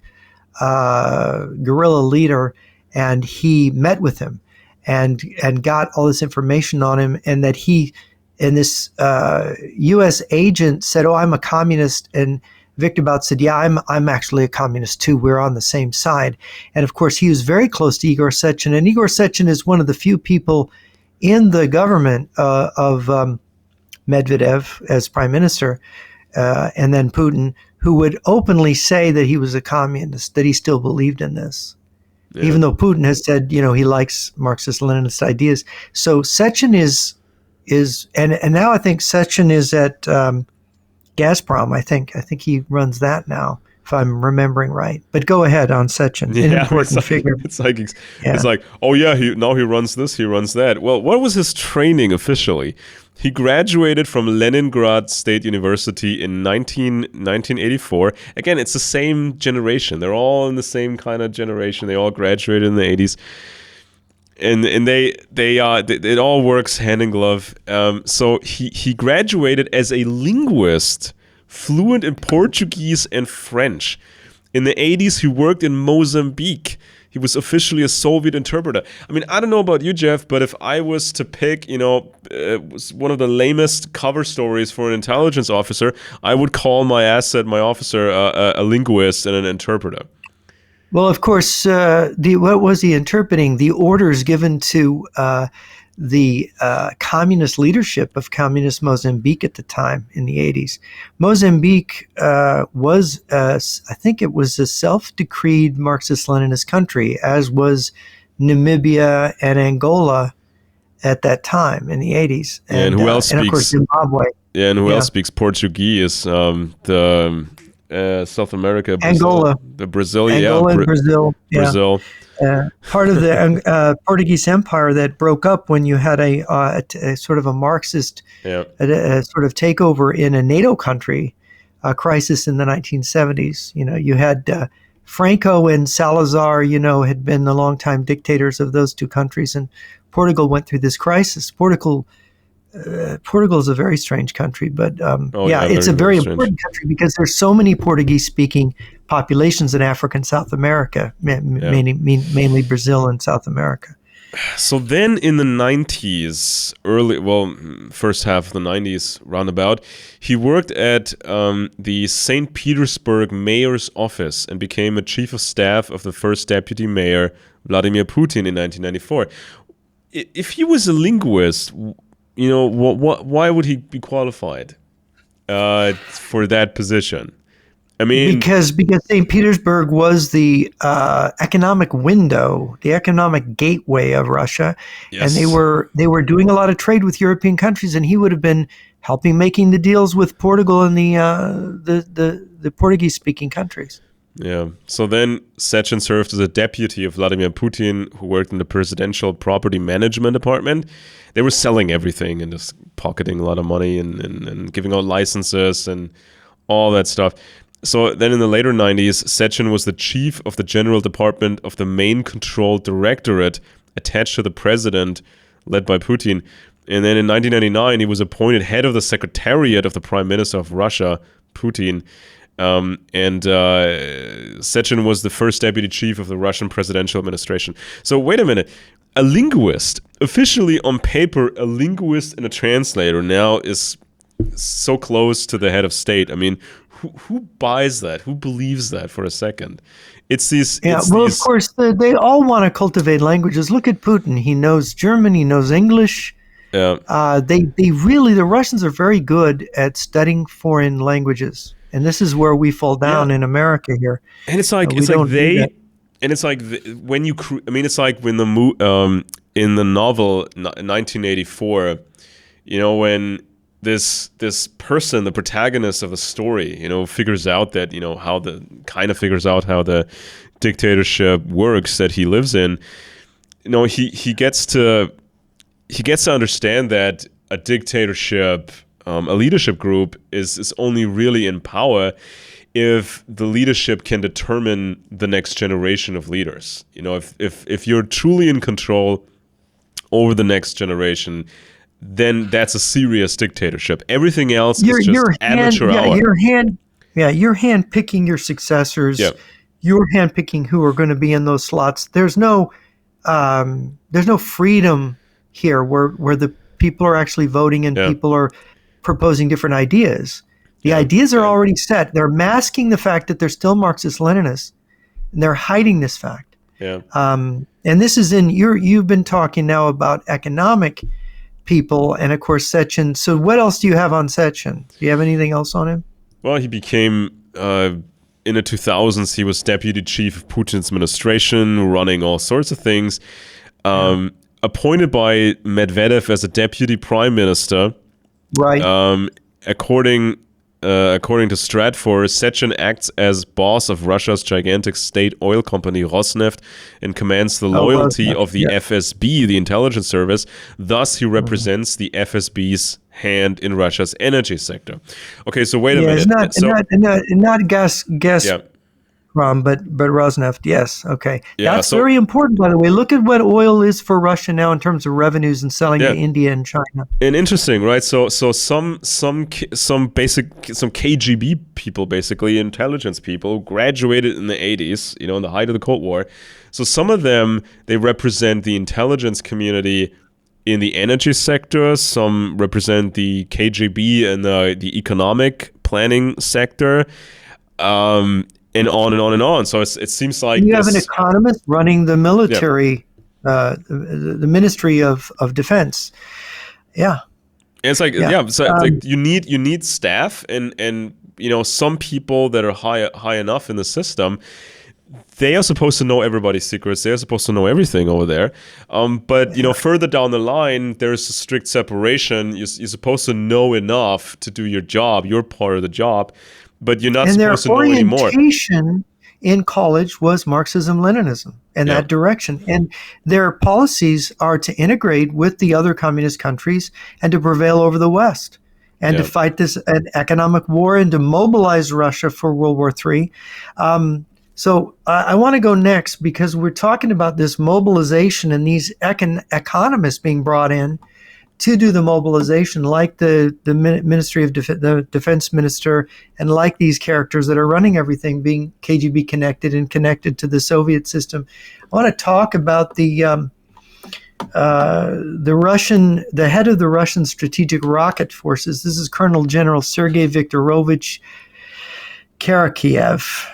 guerrilla leader, and he met with him and got all this information on him, and that he and this U.S. agent said, "Oh, I'm a communist," and Victor Bout said, "Yeah, I'm actually a communist too. We're on the same side." And of course, he was very close to Igor Sechin, and Igor Sechin is one of the few people in the government of Medvedev as prime minister, and then Putin, who would openly say that he was a communist, that he still believed in this. Yeah. Even though Putin has said, he likes Marxist-Leninist ideas. So Sechin is and now I think Sechin is at Gazprom. I think he runs that now, if I'm remembering right. But go ahead on Sechin, an important figure. It's like, oh yeah, he runs this, he runs that. Well, what was his training officially? He graduated from Leningrad State University in 1984. Again, it's the same generation. They're all in the same kind of generation. They all graduated in the 80s. And it all works hand in glove. So he graduated as a linguist, fluent in Portuguese and French. In the 80s, he worked in Mozambique. He was officially a Soviet interpreter. I mean, I don't know about you, Jeff, but if I was to pick, one of the lamest cover stories for an intelligence officer, I would call my officer, a linguist and an interpreter. Well, of course, what was he interpreting? The orders given to the communist leadership of communist Mozambique at the time in the 80s. Mozambique was, I think it was a self-decreed Marxist-Leninist country, as was Namibia and Angola at that time in the 80s. And who else speaks? And of course, Zimbabwe. Yeah, and who else speaks Portuguese? South America, Angola, Brazil, Angola, and Brazil, Brazil. Part of the Portuguese Empire that broke up when you had a sort of a Marxist a sort of takeover in a NATO country, crisis in the 1970s. You had Franco and Salazar, had been the longtime dictators of those two countries, and Portugal went through this crisis. Portugal is a very strange country, but it's a very important country because there's so many Portuguese-speaking populations in Africa and South America, mainly Brazil and South America. So then in the 90s, first half of the 90s, roundabout, he worked at the St. Petersburg mayor's office and became a chief of staff of the first deputy mayor, Vladimir Putin, in 1994. If he was a linguist, why would he be qualified for that position? I mean, because St. Petersburg was the economic window, the economic gateway of Russia, and they were doing a lot of trade with European countries, and he would have been helping making the deals with Portugal and the Portuguese-speaking countries. Yeah. So then Sechin served as a deputy of Vladimir Putin, who worked in the presidential property management department. They were selling everything and just pocketing a lot of money and giving out licenses and all that stuff. So then in the later 90s, Sechin was the chief of the general department of the main control directorate attached to the president, led by Putin. And then in 1999, he was appointed head of the secretariat of the prime minister of Russia, Putin. Sechin was the first deputy chief of the Russian presidential administration. So wait a minute. A linguist, officially on paper, a linguist and a translator now is so close to the head of state. I mean, who buys that? Who believes that for a second? It's these. Of course, they all want to cultivate languages. Look at Putin. He knows German. He knows English. Yeah. The Russians are very good at studying foreign languages. And this is where we fall down in America here. And it's like, when in the novel 1984, when this person, the protagonist of the story, figures out that, figures out how the dictatorship works that he lives in, he gets to understand that a dictatorship, a leadership group is only really in power if the leadership can determine the next generation of leaders. If you're truly in control over the next generation, then that's a serious dictatorship. Everything else is just amateur hour. You're hand picking your successors. Yeah. You're hand picking who are going to be in those slots. There's no freedom here where the people are actually voting and people are proposing different ideas. The ideas are already set. They're masking the fact that they're still Marxist-Leninists, and they're hiding this fact. Yeah. And this is you've been talking now about economic people, and of course Sechin. So what else do you have on Sechin? Do you have anything else on him? Well, he became in the 2000s. He was deputy chief of Putin's administration, running all sorts of things. Appointed by Medvedev as a deputy prime minister. Right. According to Stratfor, Sechin acts as boss of Russia's gigantic state oil company Rosneft and commands the loyalty of the FSB, the intelligence service. Thus, he represents the FSB's hand in Russia's energy sector. Okay, so wait a minute. It's not Gazprom, but Rosneft. Yes. Okay. That's very important, by the way. Look at what oil is for Russia now in terms of revenues and selling to India and China. And interesting, right? So some KGB people, basically intelligence people, graduated in the 80s, in the height of the Cold War. So some of them, they represent the intelligence community in the energy sector. Some represent the KGB and the economic planning sector. And on and on and on. So it seems like you have an economist running the military, the Ministry of Defense. Yeah, and it's like like you need staff and some people that are high enough in the system. They are supposed to know everybody's secrets. They're supposed to know everything over there. But further down the line, there's a strict separation. You're supposed to know enough to do your job, your part of the job. But you're not supposed to know anymore. And their orientation in college was Marxism-Leninism and that direction. And their policies are to integrate with the other communist countries and to prevail over the West and to fight this an economic war and to mobilize Russia for World War III. So I want to go next because we're talking about this mobilization and these economists being brought in to do the mobilization, like the Ministry of the Defense Minister, and like these characters that are running everything, being KGB connected and connected to the Soviet system. I want to talk about the head of the Russian Strategic Rocket Forces. This is Colonel General Sergei Viktorovich Karakayev.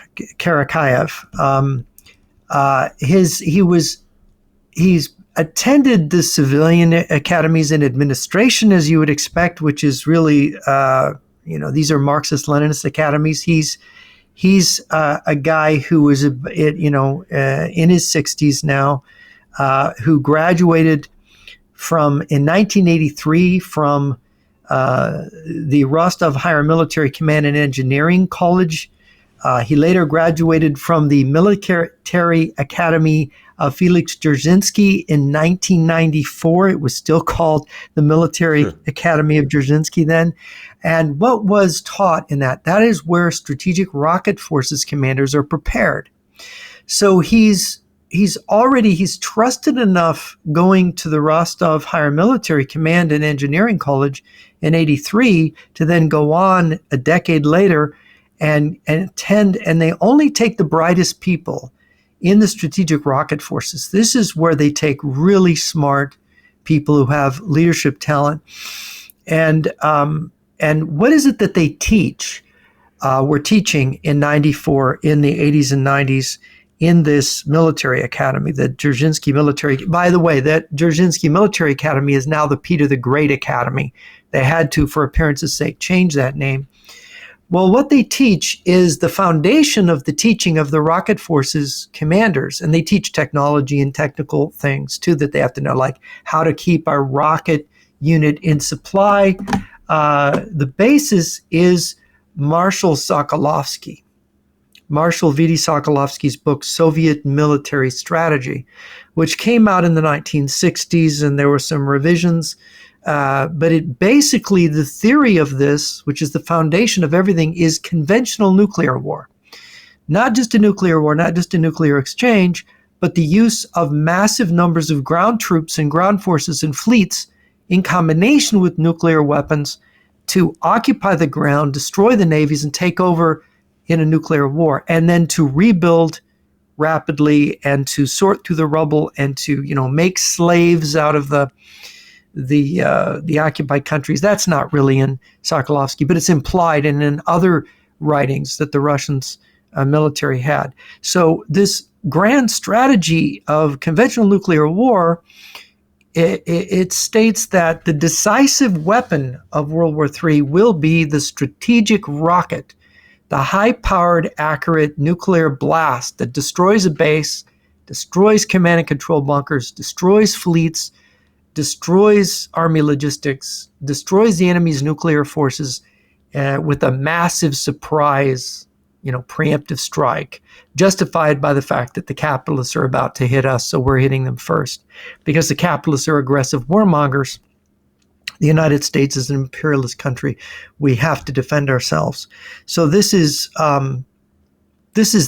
He's attended the civilian academies and administration, as you would expect, which is really, these are Marxist-Leninist academies. He's a guy who was, in his 60s now, who graduated in 1983 from the Rostov Higher Military Command and Engineering College. He later graduated from the Military Academy of Felix Dzerzhinsky in 1994. It was still called the Military Academy of Dzerzhinsky then. And what was taught in that is where strategic rocket forces commanders are prepared. So he's trusted enough going to the Rostov Higher Military Command and Engineering College in 83 to then go on a decade later and attend, and they only take the brightest people in the strategic rocket forces. This is where they take really smart people who have leadership talent. And what is it that they teach? We're teaching in 94, in the 80s and 90s, in this military academy, the Dzerzhinsky Military. By the way, that Dzerzhinsky Military Academy is now the Peter the Great Academy. They had to, for appearance's sake, change that name. Well, what they teach is the foundation of the teaching of the rocket forces commanders, and they teach technology and technical things too that they have to know, like how to keep our rocket unit in supply. The basis is Marshal Vity Sokolovsky's book, Soviet Military Strategy, which came out in the 1960s, and there were some revisions But it basically, the theory of this, which is the foundation of everything, is conventional nuclear war. Not just a nuclear war, not just a nuclear exchange, but the use of massive numbers of ground troops and ground forces and fleets in combination with nuclear weapons to occupy the ground, destroy the navies, and take over in a nuclear war, and then to rebuild rapidly and to sort through the rubble and to make slaves out of the occupied countries. That's not really in Sokolovsky, but it's implied and in other writings that the Russians military had. So this grand strategy of conventional nuclear war, it states that the decisive weapon of World War III will be the strategic rocket, the high-powered, accurate nuclear blast that destroys a base, destroys command and control bunkers, destroys fleets, destroys army logistics, destroys the enemy's nuclear forces with a massive surprise, preemptive strike, justified by the fact that the capitalists are about to hit us, so we're hitting them first. Because the capitalists are aggressive warmongers, the United States is an imperialist country. We have to defend ourselves. So this is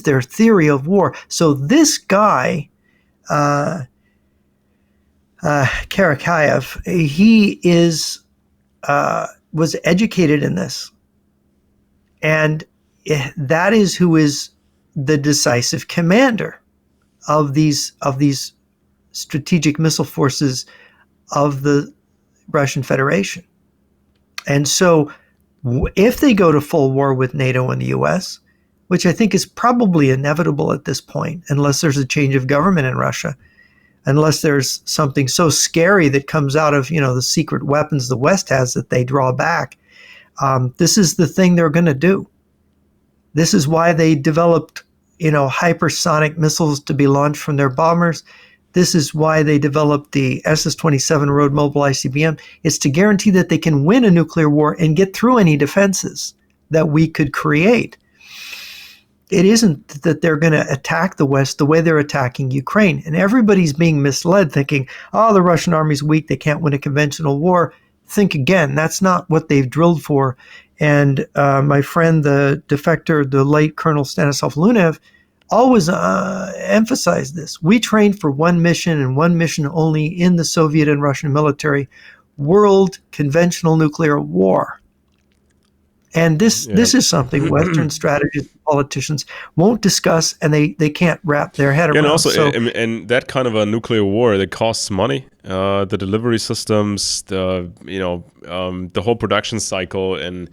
their theory of war. So this guy, Karakayev, he was educated in this, and that is who is the decisive commander of these strategic missile forces of the Russian Federation. And so if they go to full war with NATO and the US, which I think is probably inevitable at this point, unless there's a change of government in Russia, unless there's something so scary that comes out of the secret weapons the West has that they draw back, this is the thing they're going to do. This is why they developed, hypersonic missiles to be launched from their bombers. This is why they developed the SS-27 road mobile ICBM. It's to guarantee that they can win a nuclear war and get through any defenses that we could create. It isn't that they're going to attack the West the way they're attacking Ukraine. And everybody's being misled thinking, the Russian army's weak, they can't win a conventional war. Think again, that's not what they've drilled for. And my friend, the defector, the late Colonel Stanislav Lunev, always emphasized this. We trained for one mission and one mission only in the Soviet and Russian military, world conventional nuclear war. And this is something Western strategists and politicians won't discuss, and they can't wrap their head around. And also, and that kind of a nuclear war that costs money. The delivery systems, the whole production cycle, and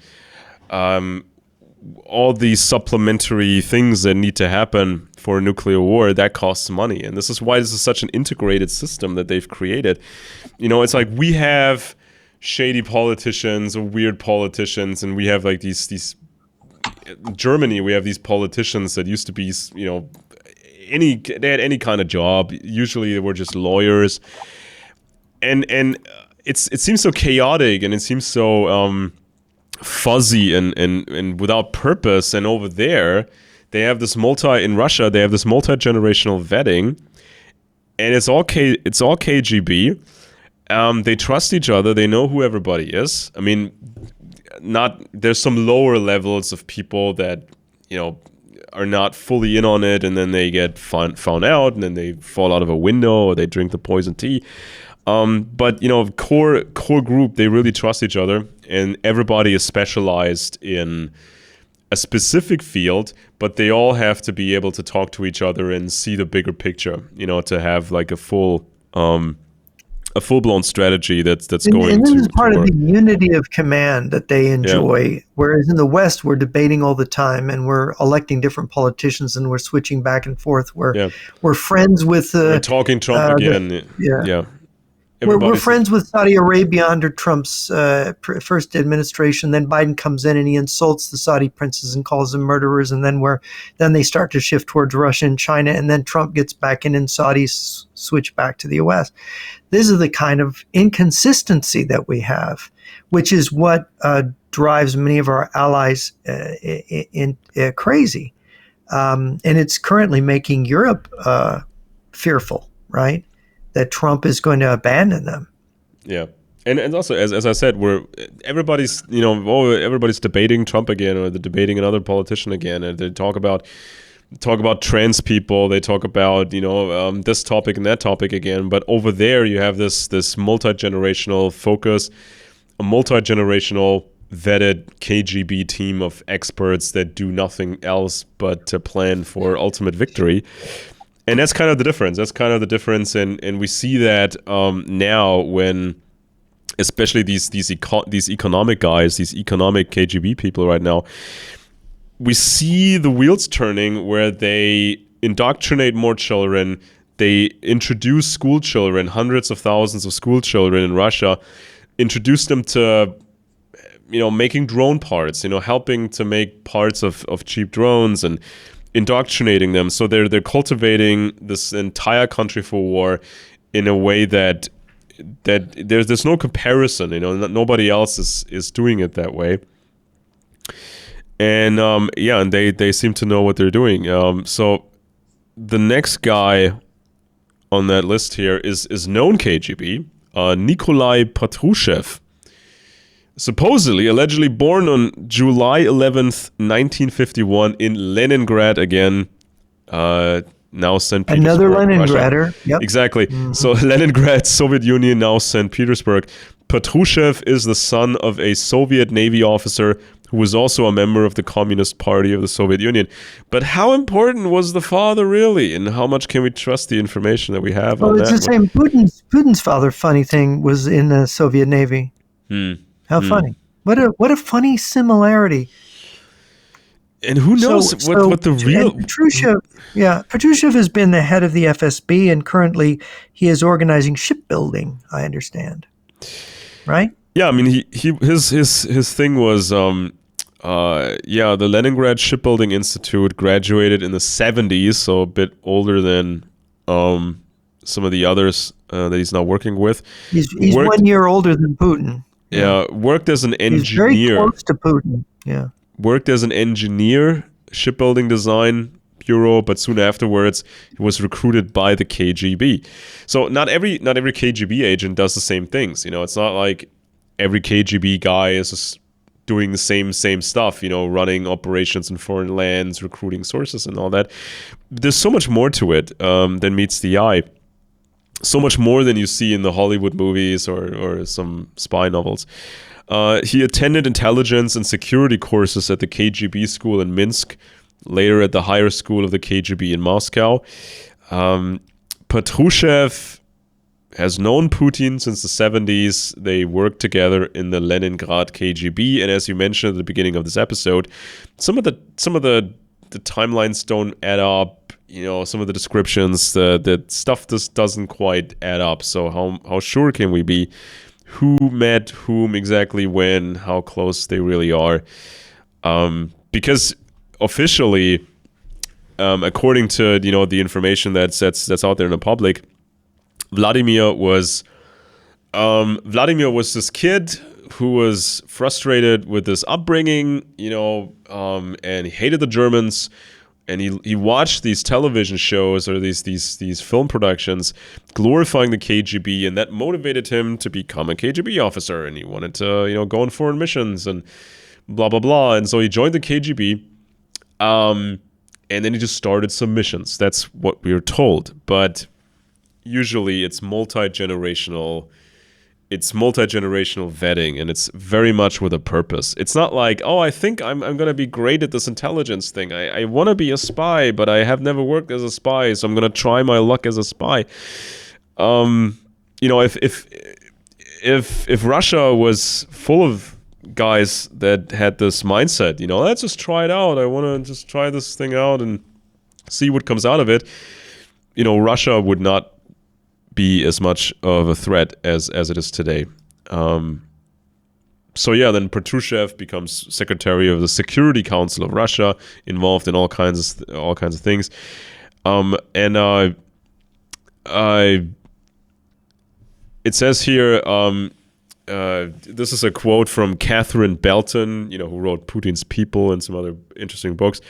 all these supplementary things that need to happen for a nuclear war, that costs money. And this is why this is such an integrated system that they've created. It's like we have shady politicians or weird politicians, and we have like these Germany, we have these politicians that used to be, they had any kind of job. Usually they were just lawyers. And it seems so chaotic, and it seems so fuzzy and without purpose. And over there, they have this in Russia, they have this multi-generational vetting, and it's all KGB. They trust each other. They know who everybody is. I mean, there's some lower levels of people that, are not fully in on it, and then they get found out, and then they fall out of a window, or they drink the poison tea. But core group, they really trust each other, and everybody is specialized in a specific field, but they all have to be able to talk to each other and see the bigger picture, to have like a full-blown strategy that's going and to this is part work. of the unity of command that they enjoy, whereas in the West we're debating all the time, and we're electing different politicians, and we're switching back and forth. We're friends with we're talking Trump again. We're friends with Saudi Arabia under Trump's first administration. Then Biden comes in and he insults the Saudi princes and calls them murderers. And then they start to shift towards Russia and China. And then Trump gets back in, and Saudis switch back to the U.S. This is the kind of inconsistency that we have, which is what drives many of our allies crazy. And it's currently making Europe fearful, right? That Trump is going to abandon them. Yeah. And also, as I said, everybody's everybody's debating Trump again, or they're debating another politician again, and they talk about trans people. They talk about this topic and that topic again. But over there, you have this multi-generational focus, a multi-generational vetted KGB team of experts that do nothing else but to plan for ultimate victory. And that's kind of the difference. And we see that now when, especially these economic guys, these economic KGB people right now, we see the wheels turning where they indoctrinate more children. They introduce school children, hundreds of thousands of school children in Russia, introduce them to making drone parts, helping to make parts of cheap drones and indoctrinating them. So they're cultivating this entire country for war in a way that there's no comparison. Nobody else is doing it that way. And and they seem to know what they're doing. So the next guy on that list here is known KGB, Nikolai Patrushev. Supposedly, allegedly born on July 11th, 1951 in Leningrad again, now St. Petersburg, Another Leningrader. Russia. Yep. Exactly. Mm-hmm. So Leningrad, Soviet Union, now St. Petersburg. Patrushev is the son of a Soviet Navy officer who was also a member of the Communist Party of the Soviet Union. But how important was the father really, and how much can we trust the information that we have on that? Well, it's the same. Putin's father, funny thing, was in the Soviet Navy. How funny. What a funny similarity. And who knows what the real... Patrushev has been the head of the FSB, and currently he is organizing shipbuilding, I understand. Right? Yeah, I mean, his thing was, the Leningrad Shipbuilding Institute graduated in the 70s, so a bit older than some of the others that he's now working with. He's 1 year older than Putin. Yeah, worked as an engineer. He's very close to Putin, yeah. Worked as an engineer, shipbuilding design bureau, but soon afterwards he was recruited by the KGB. So not every KGB agent does the same things. It's not like every KGB guy is just doing the same stuff, running operations in foreign lands, recruiting sources and all that. There's so much more to it than meets the eye. So much more than you see in the Hollywood movies or some spy novels. He attended intelligence and security courses at the KGB school in Minsk, later at the higher school of the KGB in Moscow. Patrushev has known Putin since the 70s. They worked together in the Leningrad KGB, and as you mentioned at the beginning of this episode, some of the timelines don't add up. Some of the descriptions, the stuff just doesn't quite add up. So how sure can we be who met whom exactly when, how close they really are? Because officially, according to the information that's out there in the public, Vladimir was this kid who was frustrated with his upbringing, and he hated the Germans. And he watched these television shows or these film productions glorifying the KGB, and that motivated him to become a KGB officer. And he wanted to, go on foreign missions and blah, blah, blah. And so he joined the KGB, and then he just started some missions. That's what we were told. But usually it's multi-generational vetting, and it's very much with a purpose. It's not like, I think I'm going to be great at this intelligence thing. I want to be a spy, but I have never worked as a spy, so I'm going to try my luck as a spy. If Russia was full of guys that had this mindset, let's just try it out. I want to just try this thing out and see what comes out of it. Russia would not be as much of a threat as it is today. Then Patrushev becomes secretary of the Security Council of Russia, involved in all kinds of things. It says here, this is a quote from Catherine Belton, who wrote Putin's People and some other interesting books.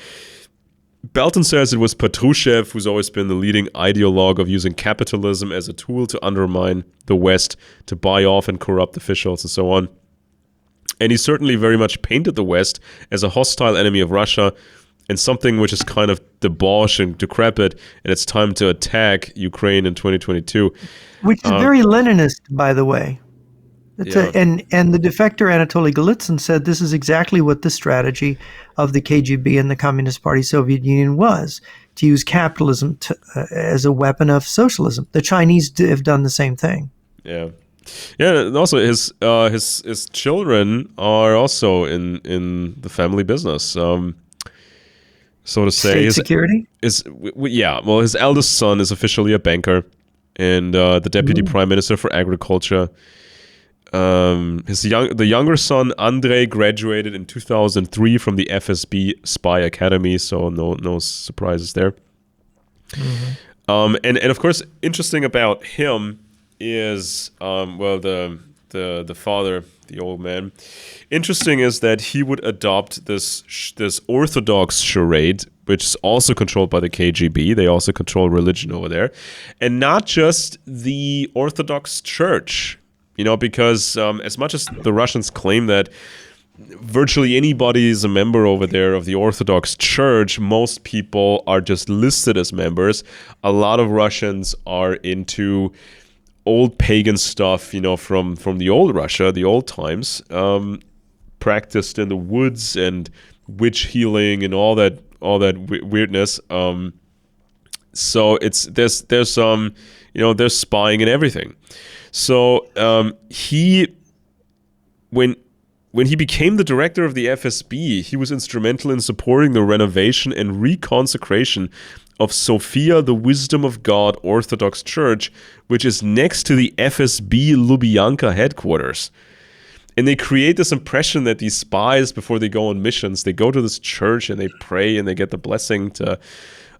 Belton says it was Patrushev who's always been the leading ideologue of using capitalism as a tool to undermine the West, to buy off and corrupt officials and so on. And he certainly very much painted the West as a hostile enemy of Russia and something which is kind of debauched and decrepit, and it's time to attack Ukraine in 2022. Which is very Leninist, by the way. Yeah. And the defector Anatoly Golitsyn said this is exactly what the strategy of the KGB and the Communist Party Soviet Union was, to use capitalism as a weapon of socialism. The Chinese have done the same thing. Yeah. Yeah, and also his children are also in the family business, so to say. State security? His eldest son is officially a banker and the deputy prime minister for agriculture. The younger son Andrei graduated in 2003 from the FSB Spy Academy, so no surprises there. And of course, interesting about him is the father, the old man. Interesting is that he would adopt this Orthodox charade, which is also controlled by the KGB. They also control religion over there, and not just the Orthodox Church. Because as much as the Russians claim that virtually anybody is a member over there of the Orthodox Church, most people are just listed as members. A lot of Russians are into old pagan stuff, from the old Russia, the old times, practiced in the woods and witch healing and all that weirdness. So there's spying and everything. So when he became the director of the FSB, he was instrumental in supporting the renovation and reconsecration of Sophia, the Wisdom of God Orthodox Church, which is next to the FSB Lubyanka headquarters. And they create this impression that these spies, before they go on missions, they go to this church and they pray and they get the blessing to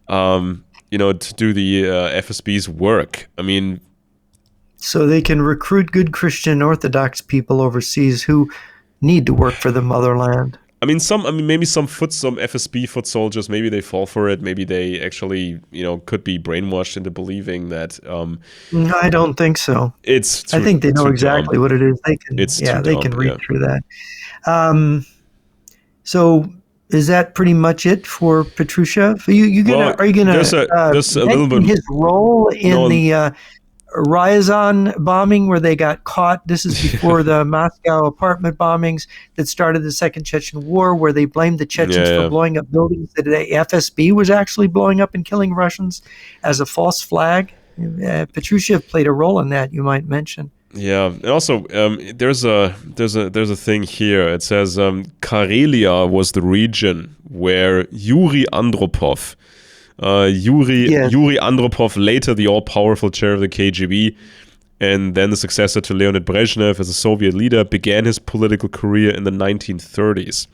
do the FSB's work. I mean, so they can recruit good Christian Orthodox people overseas who need to work for the motherland. Maybe some FSB foot soldiers, maybe they fall for it. Maybe they actually, could be brainwashed into believing that. No, I don't think so. I think they know exactly what it is. They can read through that. So is that pretty much it for Patrushev? Are you gonna there's a little bit his role in the Ryazan bombing, where they got caught? This is before the Moscow apartment bombings that started the Second Chechen War, where they blamed the Chechens for blowing up buildings that the FSB was actually blowing up and killing Russians as a false flag. Patrushev played a role in that, you might mention. Yeah, and also there's a thing here. It says Karelia was the region where Yuri Andropov, Yuri Andropov, later the all-powerful chair of the KGB, and then the successor to Leonid Brezhnev as a Soviet leader, began his political career in the 1930s.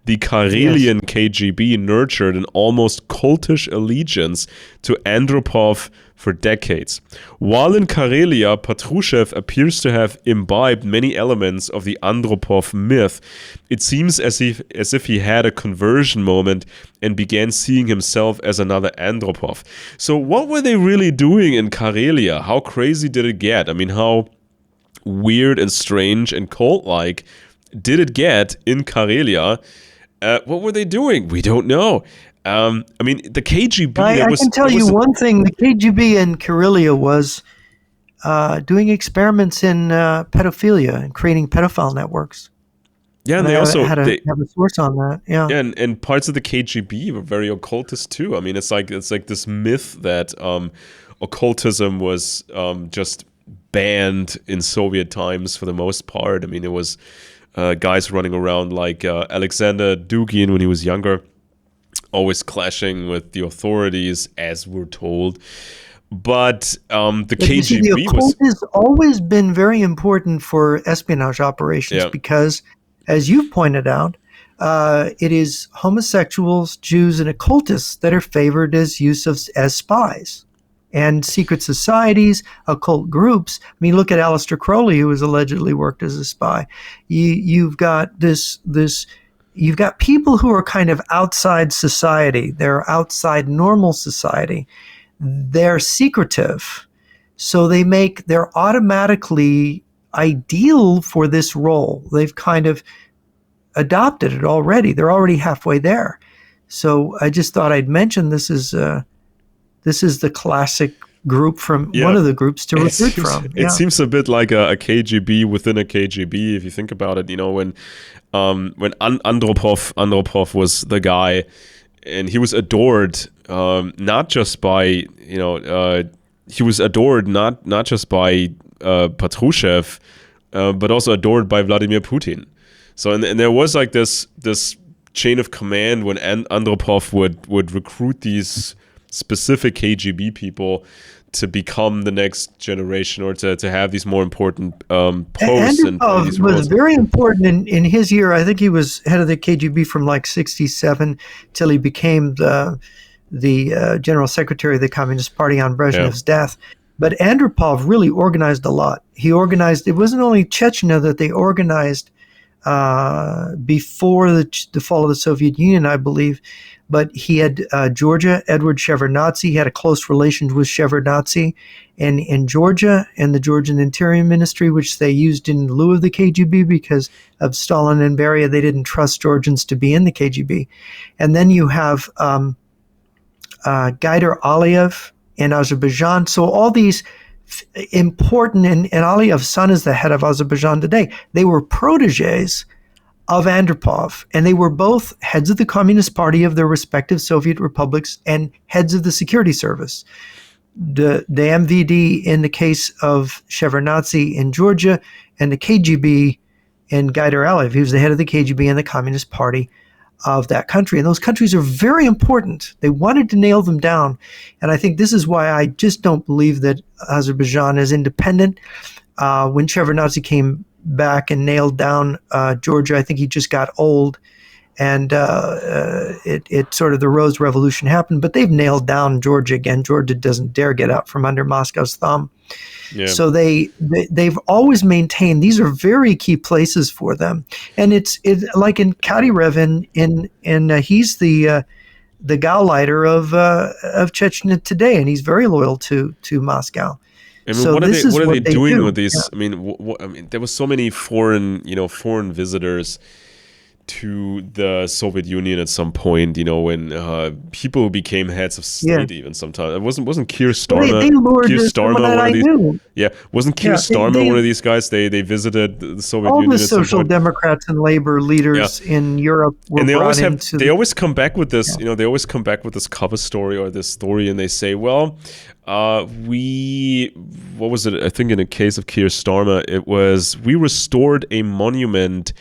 The Karelian KGB nurtured an almost cultish allegiance to Andropov for decades. While in Karelia, Patrushev appears to have imbibed many elements of the Andropov myth, it seems as if he had a conversion moment and began seeing himself as another Andropov. So what were they really doing in Karelia? How crazy did it get? How weird and strange and cult-like did it get in Karelia? What were they doing? We don't know. The KGB... I can tell you one thing. The KGB in Karelia was doing experiments in pedophilia and creating pedophile networks. Yeah, and they also have a source on that. Yeah, and parts of the KGB were very occultist too. It's like this myth that occultism was just banned in Soviet times for the most part. It was guys running around like Alexander Dugin when he was younger, always clashing with the authorities, as we're told. But the KGB the occult has always been very important for espionage operations because, as you've pointed out, it is homosexuals, Jews, and occultists that are favored as spies. And secret societies, occult groups. Look at Aleister Crowley, who was allegedly worked as a spy. You've got this you've got people who are kind of outside society. They're outside normal society. They're secretive. So they're automatically ideal for this role. They've kind of adopted it already. They're already halfway there. So I just thought I'd mention this is the classic group from one Yeah, of the groups to recruit from. it Yeah. seems a bit like a KGB within a KGB if you think about it. When Andropov was the guy, and he was adored, not just by he was adored not just by Patrushev, but also adored by Vladimir Putin. So and there was like this chain of command when Andropov would recruit these specific KGB people to become the next generation, or to have these more important posts and play these Andropov was roles. very important in his year. I think he was head of the KGB from like 1967 till he became the general secretary of the Communist Party on Brezhnev's death. But Andropov really organized a lot. He organized, it wasn't only Chechnya that they organized before the fall of the Soviet Union, I believe, but he had Georgia, Edward Shevardnadze. He had a close relation with Shevardnadze. And in Georgia and the Georgian Interior Ministry, which they used in lieu of the KGB because of Stalin and Beria, they didn't trust Georgians to be in the KGB. And then you have Gaidar Aliyev in Azerbaijan. So all these important, and Aliyev's son is the head of Azerbaijan today. They were proteges of Andropov, and they were both heads of the Communist Party of their respective Soviet republics and heads of the security service. The MVD in the case of Shevardnadze in Georgia, and the KGB in Gaidar Aliyev. He was the head of the KGB and the Communist Party of that country. And those countries are very important. They wanted to nail them down. And I think this is why I just don't believe that Azerbaijan is independent. When Shevardnadze came back and nailed down Georgia, I think he just got old, and it sort of, the Rose Revolution happened. But they've nailed down Georgia again. Georgia doesn't dare get out from under Moscow's thumb. Yeah. So they've always maintained these are very key places for them, and it's like in Kadyrov, he's the Gauleiter of Chechnya today, and he's very loyal to Moscow. I mean, so what are they doing with these? Yeah. I mean, there were so many foreign visitors to the Soviet Union at some point. When people became heads of state, even sometimes. It wasn't Keir Starmer. Keir Starmer one of these. Yeah, wasn't Keir Starmer one of these guys? They visited the Soviet Union. All the social democrats and labor leaders in Europe were and they always come back with this. They always come back with this cover story or this story, and they say, well. What was it? I think in the case of Keir Starmer, we restored a monument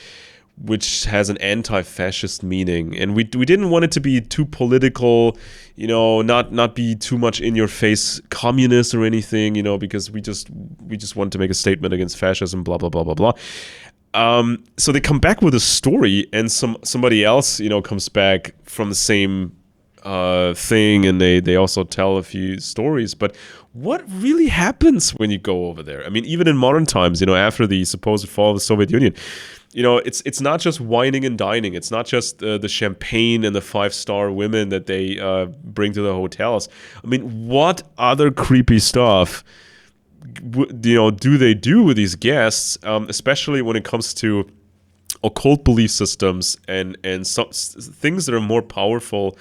which has an anti-fascist meaning, and we didn't want it to be too political, not be too much in your face communist or anything, because we just want to make a statement against fascism, blah blah blah blah blah. So they come back with a story, and somebody else comes back from the same thing, and they also tell a few stories. But what really happens when you go over there? I mean, even in modern times, after the supposed fall of the Soviet Union, it's not just wining and dining. It's not just the champagne and the 5-star women that they bring to the hotels. I mean, what other creepy stuff do they do with these guests, especially when it comes to occult belief systems and things that are more powerful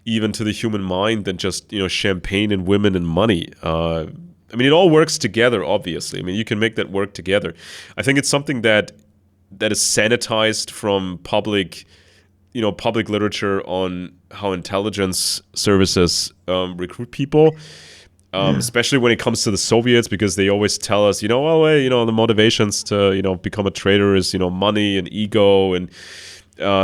even to the human mind than just champagne and women and money. I mean, it all works together, obviously. I mean, you can make that work together. I think it's something that is sanitized from public literature on how intelligence services recruit people, especially when it comes to the Soviets, because they always tell us, the motivations to become a traitor is money and ego and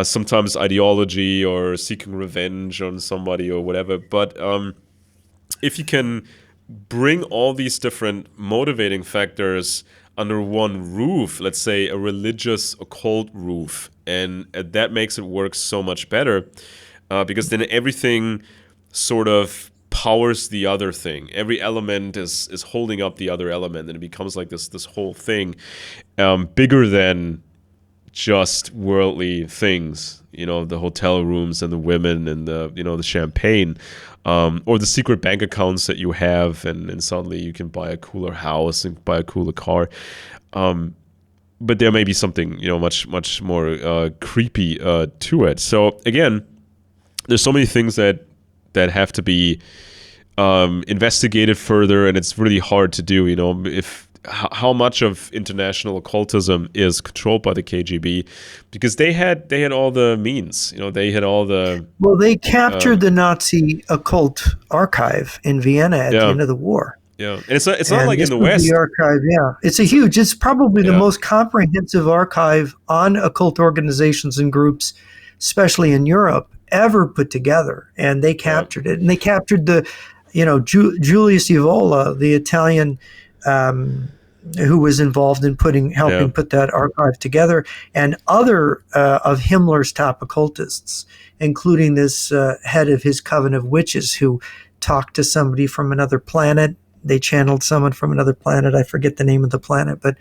sometimes ideology or seeking revenge on somebody or whatever. But if you can bring all these different motivating factors under one roof, let's say a religious occult roof, and that makes it work so much better, because then everything sort of powers the other thing. Every element is holding up the other element, and it becomes like this whole thing, bigger than just worldly things, the hotel rooms and the women and the champagne, or the secret bank accounts that you have, and suddenly you can buy a cooler house and buy a cooler car. But there may be something, much more creepy to it. So again, there's so many things that have to be investigated further, and it's really hard to do. How much of international occultism is controlled by the KGB, because they had all the means. They had all the. Well, they captured the Nazi occult archive in Vienna at the end of the war. Yeah, and it's not like in the West. The archive, it's probably the most comprehensive archive on occult organizations and groups, especially in Europe, ever put together. And they captured it, and they captured the, Julius Evola, the Italian, who was involved in helping put that archive together, and other of Himmler's top occultists, including this head of his coven of witches who talked to somebody from another planet. They channeled someone from another planet. I forget the name of the planet, but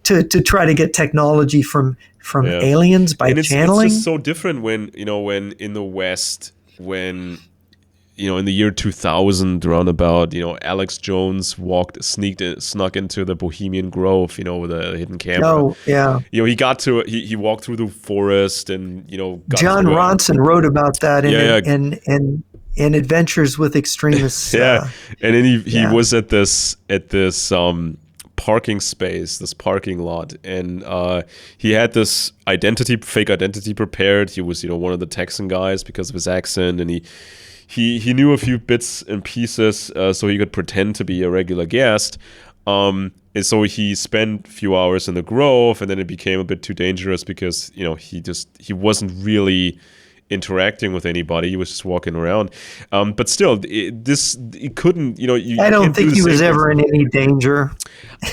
to try to get technology from aliens by channeling. It's just so different when in the West, when in the year 2000 roundabout, Alex Jones snuck into the Bohemian Grove, with a hidden camera. Oh, yeah. He walked through the forest and John Ronson wrote about that in Adventures with Extremists. And then he was at this parking space, this parking lot, and he had this fake identity prepared. He was one of the Texan guys because of his accent, and he knew a few bits and pieces, so he could pretend to be a regular guest. And so he spent a few hours in the Grove, and then it became a bit too dangerous because he wasn't really interacting with anybody. He was just walking around. But still, it couldn't. I don't think he was ever in any danger.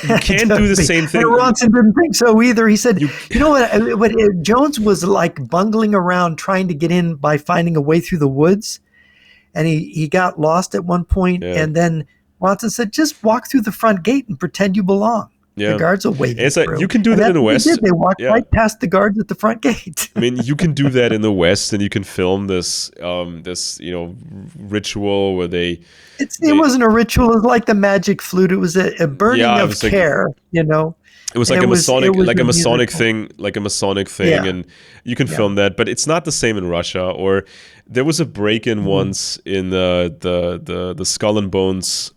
You can't do the same thing. And Ronson didn't think so either. He said, what Jones was like bungling around trying to get in by finding a way through the woods. And he got lost at one point, and then Watson said, "Just walk through the front gate and pretend you belong. The guards will wait through." You can do that in the West. They walked right past the guards at the front gate. I mean, you can do that in the West, and you can film this ritual where they. It wasn't a ritual. It was like the magic flute. It was a burning of care. It was like a Masonic thing, and you can film that, but it's not the same in Russia. Or there was a break-in once in the Skull and Bones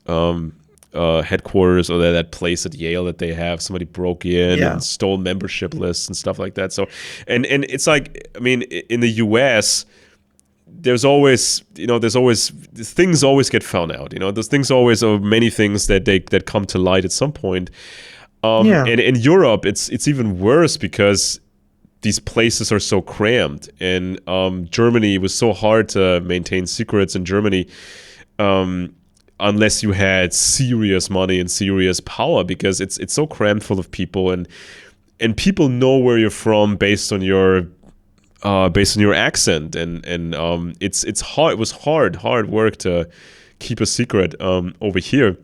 headquarters, or that place at Yale that they have. Somebody broke in and stole membership lists and stuff like that. So, and it's like, I mean, in the U.S., there's always things always get found out. There's things always, or many things that come to light at some point. And in Europe, it's even worse because these places are so crammed. And Germany, it was so hard to maintain secrets in Germany unless you had serious money and serious power, because it's so crammed full of people, and people know where you're from based on your accent, and it's hard. It was hard work to keep a secret over here.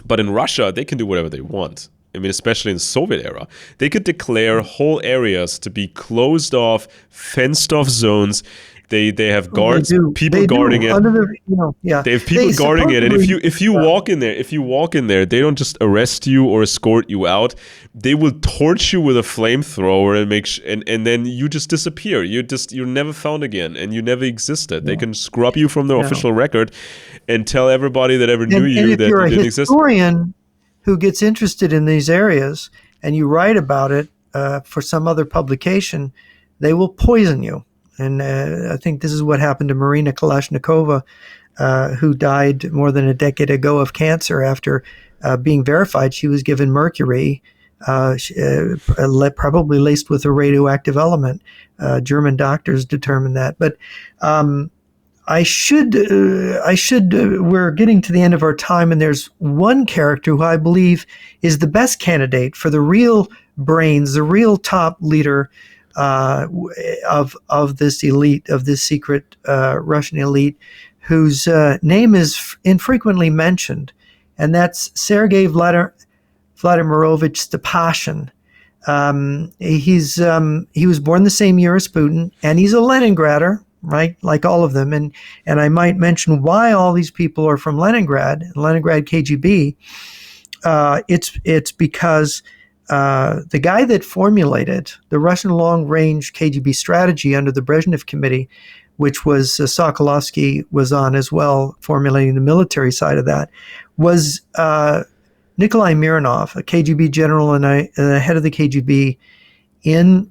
But in Russia, they can do whatever they want. I mean, especially in the Soviet era, they could declare whole areas to be closed off, fenced off zones. They have guards, people guarding it. They have people guarding it, and if you walk in there, they don't just arrest you or escort you out. They will torch you with a flamethrower and then you just disappear. You're never found again, and you never existed. They can scrub you from the official record and tell everybody that ever knew you that you didn't exist. If you're a historian who gets interested in these areas and you write about it for some other publication, they will poison you. And I think this is what happened to Marina Kalashnikova, who died more than a decade ago of cancer after being verified. She was given mercury, probably laced with a radioactive element. German doctors determined that. But we're getting to the end of our time, and there's one character who I believe is the best candidate for the real brains, the real top leader of this elite, of this secret Russian elite, whose name is infrequently mentioned, and that's Sergei Vladimirovich Stepashin, He was born the same year as Putin, and he's a Leningrader, right? Like all of them. And I might mention why all these people are from Leningrad KGB. It's because the guy that formulated the Russian long-range KGB strategy under the Brezhnev Committee, which was Sokolovsky was on as well, formulating the military side of that, was Nikolai Mironov, a KGB general and a head of the KGB in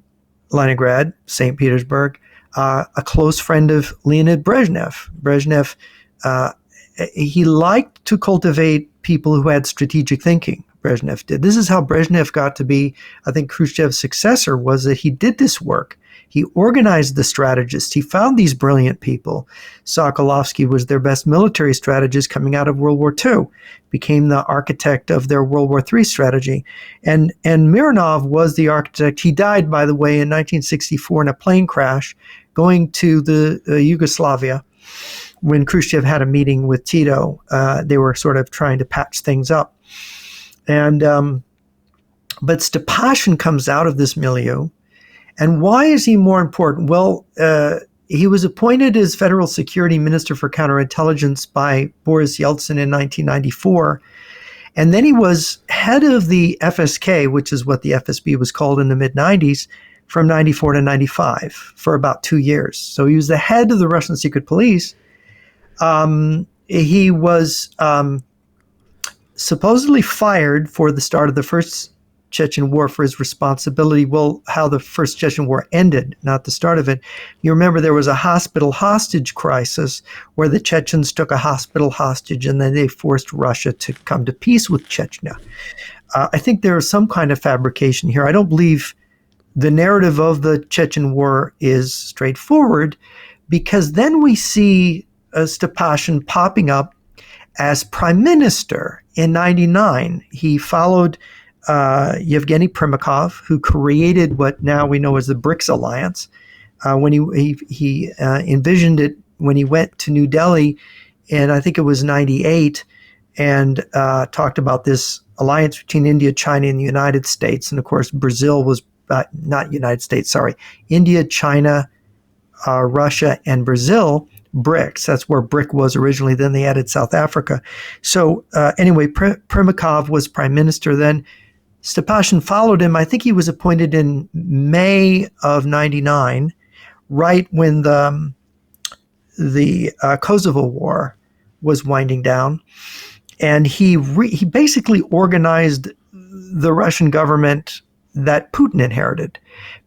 Leningrad, St. Petersburg, a close friend of Leonid Brezhnev. Brezhnev, he liked to cultivate people who had strategic thinking. Brezhnev did. This is how Brezhnev got to be, I think, Khrushchev's successor, was that he did this work. He organized the strategists. He found these brilliant people. Sokolovsky was their best military strategist coming out of World War II, became the architect of their World War III strategy. And Mironov was the architect. He died, by the way, in 1964 in a plane crash going to the Yugoslavia when Khrushchev had a meeting with Tito. They were sort of trying to patch things up. And but Stepashin comes out of this milieu. And why is he more important? Well, he was appointed as Federal Security Minister for Counterintelligence by Boris Yeltsin in 1994. And then he was head of the FSK, which is what the FSB was called in the mid-90s, from 94 to 95 for about 2 years. So he was the head of the Russian secret police. He was supposedly fired for the start of the first Chechen War for his responsibility. Well, how the first Chechen War ended, not the start of it. You remember there was a hospital hostage crisis where the Chechens took a hospital hostage and then they forced Russia to come to peace with Chechnya. I think there is some kind of fabrication here. I don't believe the narrative of the Chechen War is straightforward, because then we see Stepashin popping up as prime minister in 99. He followed Yevgeny Primakov, who created what now we know as the BRICS alliance. When he envisioned it when he went to New Delhi, and I think it was 98, and talked about this alliance between India, China, and the United States. And of course, Brazil was not United States, sorry, India, China, Russia, and Brazil. BRICS. That's where BRIC was originally. Then they added South Africa. So anyway, Primakov was prime minister then. Stepashin followed him. I think he was appointed in May of 99, right when the Kosovo War was winding down. And he basically organized the Russian government that Putin inherited,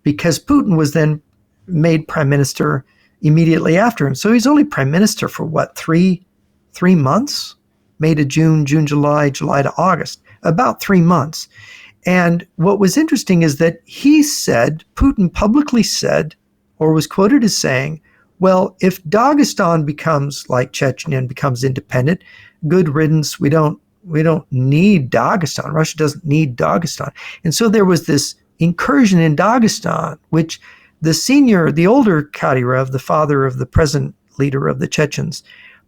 because Putin was then made prime minister immediately after him. So he's only prime minister for what, three months? May to June, July to August, about 3 months. And what was interesting is that Putin publicly said, or was quoted as saying, well, if Dagestan becomes like Chechnya and becomes independent, good riddance, we don't need Dagestan. Russia doesn't need Dagestan. And so there was this incursion in Dagestan, which the older Kadyrov, the father of the present leader of the Chechens,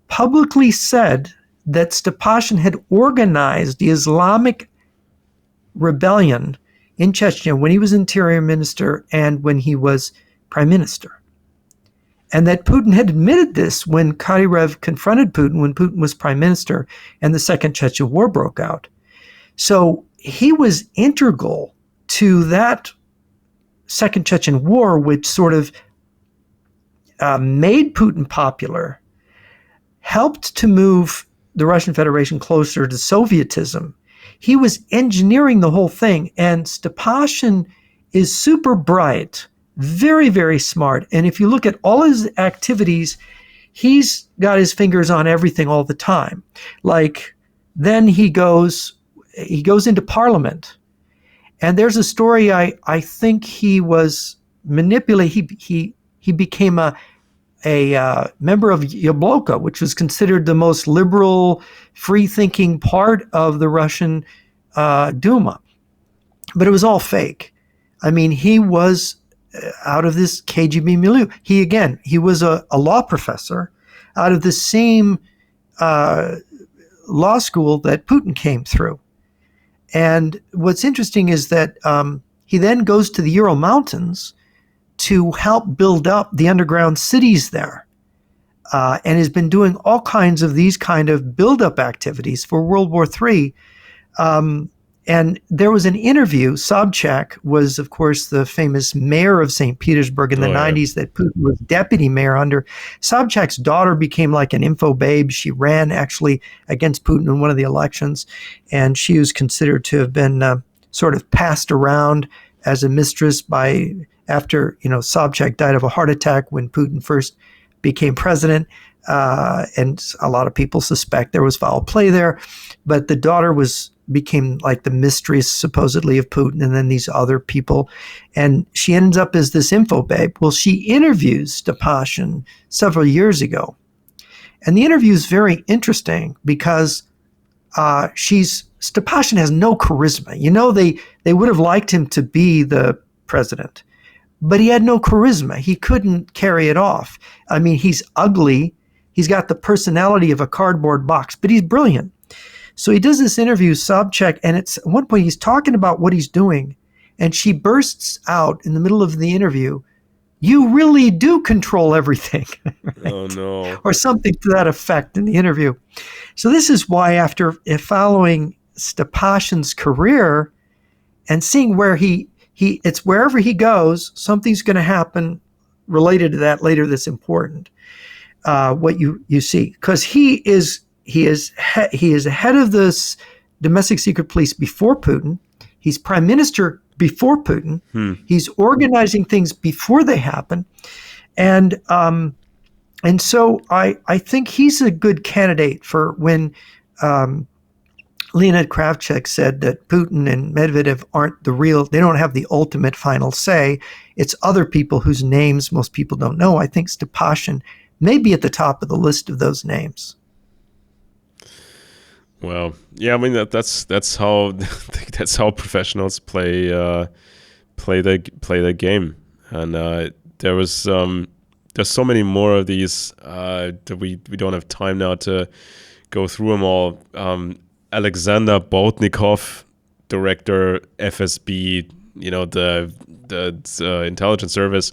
publicly said that Stepashin had organized the Islamic rebellion in Chechnya when he was interior minister and when he was prime minister. And that Putin had admitted this when Kadyrov confronted Putin when Putin was prime minister and the Second Chechen War broke out. So he was integral to that Second Chechen War, which sort of made Putin popular, helped to move the Russian Federation closer to Sovietism. He was engineering the whole thing, and Stepashin is super bright, very, very smart. And if you look at all his activities, he's got his fingers on everything all the time. Like, then he goes into parliament. And there's a story, I think he was manipulated. He became a member of Yabloko, which was considered the most liberal, free-thinking part of the Russian Duma. But it was all fake. I mean, he was out of this KGB milieu. He was a law professor out of the same law school that Putin came through. And what's interesting is that He then goes to the Ural Mountains to help build up the underground cities there, and has been doing all kinds of these kind of build-up activities for World War III. And there was an interview. Sobchak was, of course, the famous mayor of St. Petersburg in the 90s that Putin was deputy mayor under. Sobchak's daughter became like an info babe. She ran actually against Putin in one of the elections, and she was considered to have been sort of passed around as a mistress after Sobchak died of a heart attack when Putin first became president. And a lot of people suspect there was foul play there, but the daughter became like the mistress supposedly of Putin, and then these other people, and she ends up as this info babe. Well, she interviews Stepashin several years ago, and the interview is very interesting because Stepashin has no charisma. They would have liked him to be the president, but he had no charisma. He couldn't carry it off. I mean, he's ugly. He's got the personality of a cardboard box, but he's brilliant. So he does this interview, Sobchak, and at one point he's talking about what he's doing, and she bursts out in the middle of the interview, "You really do control everything." Right? Oh, no. Or something to that effect in the interview. So this is why, after following Stepashin's career and seeing where it's wherever he goes, something's going to happen related to that later that's important. What you see, because he is head of the domestic secret police before Putin. He's prime minister before Putin. He's organizing things before they happen, and so I think he's a good candidate for when Leonid Kravchuk said that Putin and Medvedev they don't have the ultimate final say. It's other people whose names most people don't know. I think Stepashin may be at the top of the list of those names. Well, yeah, I mean that's how that's how professionals play their game, and there's so many more of these that we don't have time now to go through them all. Alexander Bortnikov, director FSB, the intelligence service.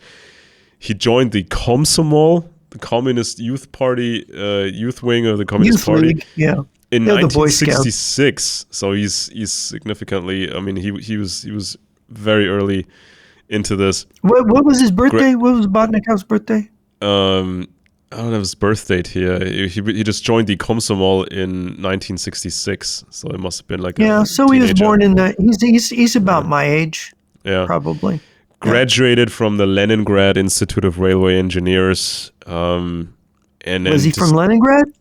He joined the Komsomol, the Communist Youth Party, youth wing of the Communist Party. League, yeah. In 1966, so he's significantly. I mean, he was very early into this. What was his birthday? What was Botnikov's birthday? I don't have his birth date here. He just joined the Komsomol in 1966, so it must have been like so he was born in the. He's about my age. Yeah, probably. Graduated from the Leningrad Institute of Railway Engineers. And was he from Leningrad?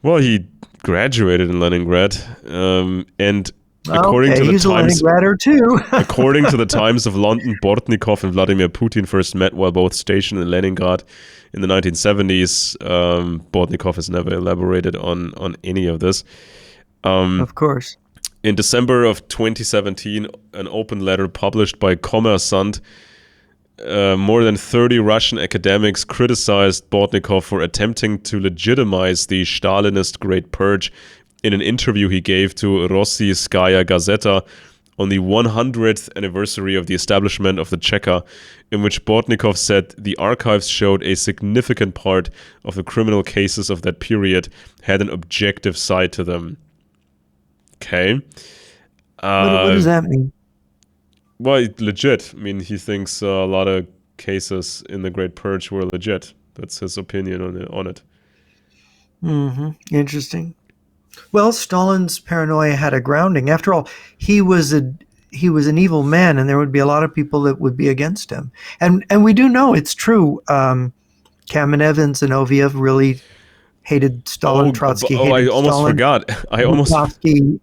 Well, he graduated in Leningrad, and according to the he's Times, a Leningrader too. according to the Times of London, Bortnikov and Vladimir Putin first met while both stationed in Leningrad in the 1970s. Bortnikov has never elaborated on any of this. Of course. In December of 2017, an open letter published by Kommersant, more than 30 Russian academics criticized Bortnikov for attempting to legitimize the Stalinist Great Purge in an interview he gave to Rossiyskaya Gazeta on the 100th anniversary of the establishment of the Cheka, in which Bortnikov said the archives showed a significant part of the criminal cases of that period had an objective side to them. Okay. What does that mean? Well, legit. I mean, he thinks a lot of cases in the Great Purge were legit. That's his opinion on it. Mm-hmm. Interesting. Well, Stalin's paranoia had a grounding. After all, he was an evil man, and there would be a lot of people that would be against him. And we do know it's true. Kamenev and Zinoviev really hated Stalin. Trotsky hated I almost Stalin. forgot. Trotsky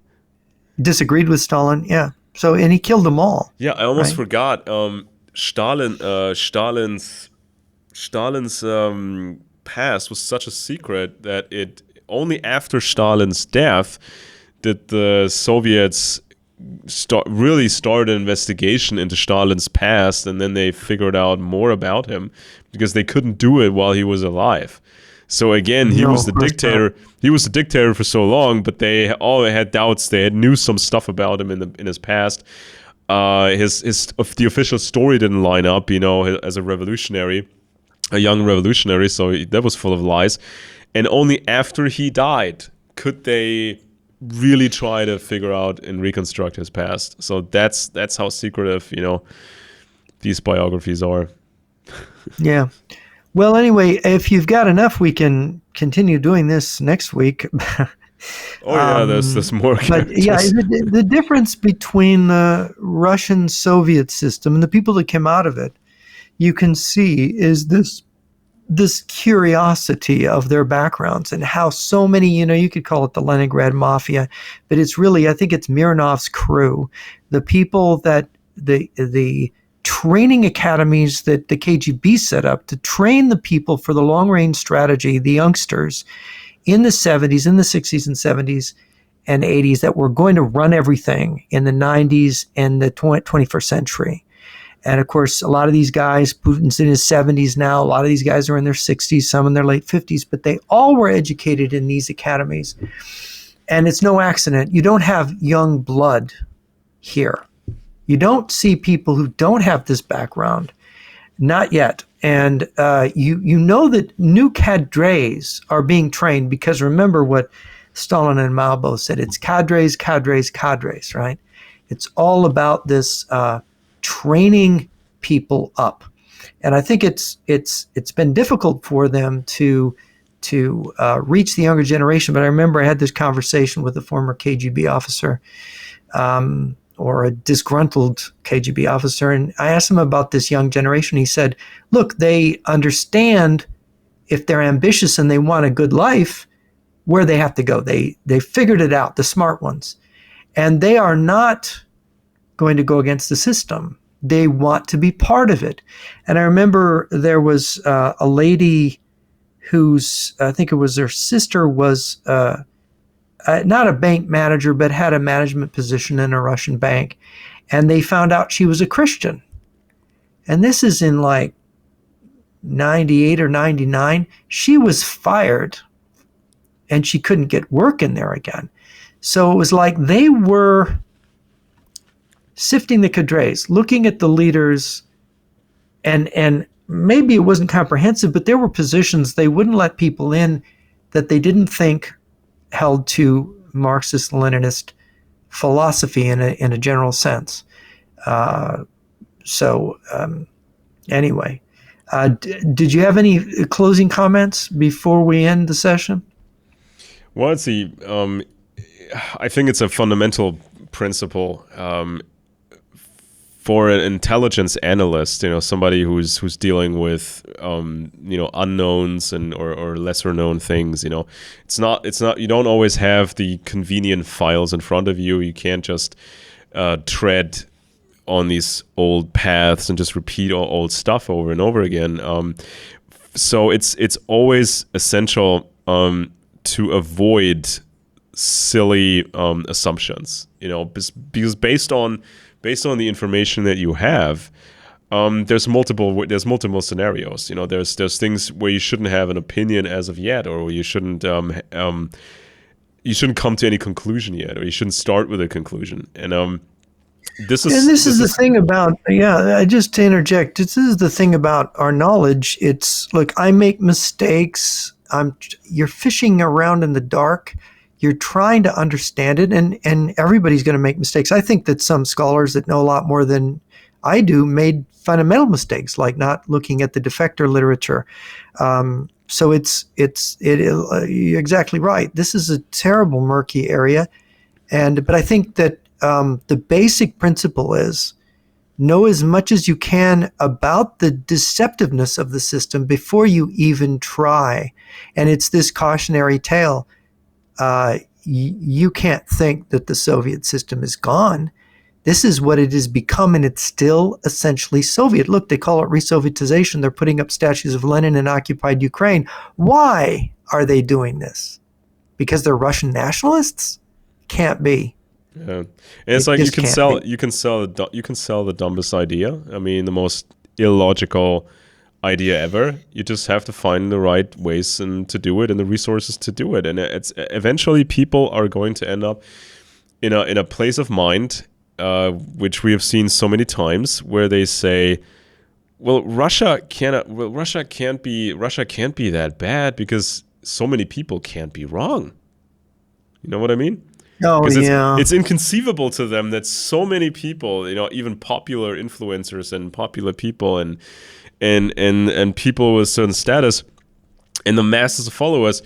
disagreed with Stalin. Yeah. So, and he killed them all. Yeah, I almost forgot. Stalin's past was such a secret that it only after Stalin's death did the Soviets really start an investigation into Stalin's past, and then they figured out more about him because they couldn't do it while he was alive. So again, he was the dictator. He was the dictator for so long, but they all had doubts. They knew some stuff about him in his past. the official story didn't line up, as a revolutionary, a young revolutionary. So that was full of lies. And only after he died could they really try to figure out and reconstruct his past. So that's how secretive, these biographies are. Yeah. Well, anyway, if you've got enough, we can continue doing this next week. Oh yeah, there's more But yeah, characters. the difference between the Russian Soviet system and the people that came out of it, you can see, is this curiosity of their backgrounds and how so many, you could call it the Leningrad Mafia, but it's really, I think it's Mironov's crew, the people that the training academies that the KGB set up to train the people for the long-range strategy, the youngsters in the 70s, in the 60s and 70s and 80s that were going to run everything in the 90s and the 21st century. And of course, a lot of these guys, Putin's in his 70s now, a lot of these guys are in their 60s, some in their late 50s, but they all were educated in these academies. And it's no accident. You don't have young blood here. You don't see people who don't have this background, not yet. And you know that new cadres are being trained because remember what Stalin and Mao both said, it's cadres, cadres, cadres, right? It's all about this training people up. And I think it's been difficult for them to reach the younger generation. But I remember I had this conversation with a former KGB officer, or a disgruntled KGB officer, and I asked him about this young generation. He said, look, they understand if they're ambitious and they want a good life, where they have to go. They figured it out, the smart ones. And they are not going to go against the system. They want to be part of it. And I remember there was a lady whose, I think it was her sister, was not a bank manager, but had a management position in a Russian bank. And they found out she was a Christian. And this is in like 98 or 99. She was fired and she couldn't get work in there again. So it was like they were sifting the cadres, looking at the leaders, and maybe it wasn't comprehensive, but there were positions they wouldn't let people in that they didn't think held to Marxist-Leninist philosophy in a general sense. Anyway, did you have any closing comments before we end the session? Well, I think it's a fundamental principle for an intelligence analyst, somebody who's dealing with unknowns or lesser known things. It's not. You don't always have the convenient files in front of you. You can't just tread on these old paths and just repeat old stuff over and over again. So it's always essential to avoid silly assumptions. Because based on the information that you have, there's multiple scenarios. There's things where you shouldn't have an opinion as of yet, or you shouldn't come to any conclusion yet, or you shouldn't start with a conclusion. And this is the thing about, just to interject, this is the thing about our knowledge. It's look, I make mistakes. You're fishing around in the dark. You're trying to understand it, and everybody's going to make mistakes. I think that some scholars that know a lot more than I do made fundamental mistakes, like not looking at the defector literature. So you're exactly right. This is a terrible, murky area, but I think that the basic principle is know as much as you can about the deceptiveness of the system before you even try. And it's this cautionary tale. You can't think that the Soviet system is gone. This is what it has become, and it's still essentially Soviet. Look, they call it re-Sovietization. They're putting up statues of Lenin in occupied Ukraine. Why are they doing this? Because they're Russian nationalists? Can't be. Yeah. And it's like you can sell the dumbest idea. I mean, the most illogical idea ever. You just have to find the right ways and to do it and the resources to do it. And it's eventually people are going to end up in a place of mind which we have seen so many times, where they say, "Well, Russia can't be that bad because so many people can't be wrong." You know what I mean? Oh Because yeah. it's inconceivable to them that so many people, even popular influencers and popular people and people with certain status and the masses of followers,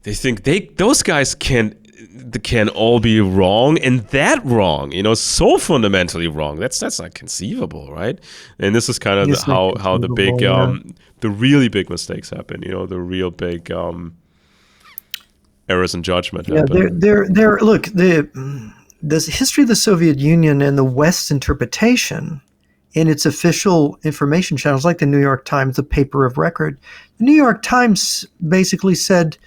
they think those guys can all be wrong, and that wrong, so fundamentally wrong. That's not conceivable, right? And this is kind of It's not how the big conceivable, yeah. the really big mistakes happen. The real big errors in judgment Yeah, happen. look, the history of the Soviet Union and the West's interpretation in its official information channels, like the New York Times, the paper of record. The New York Times basically said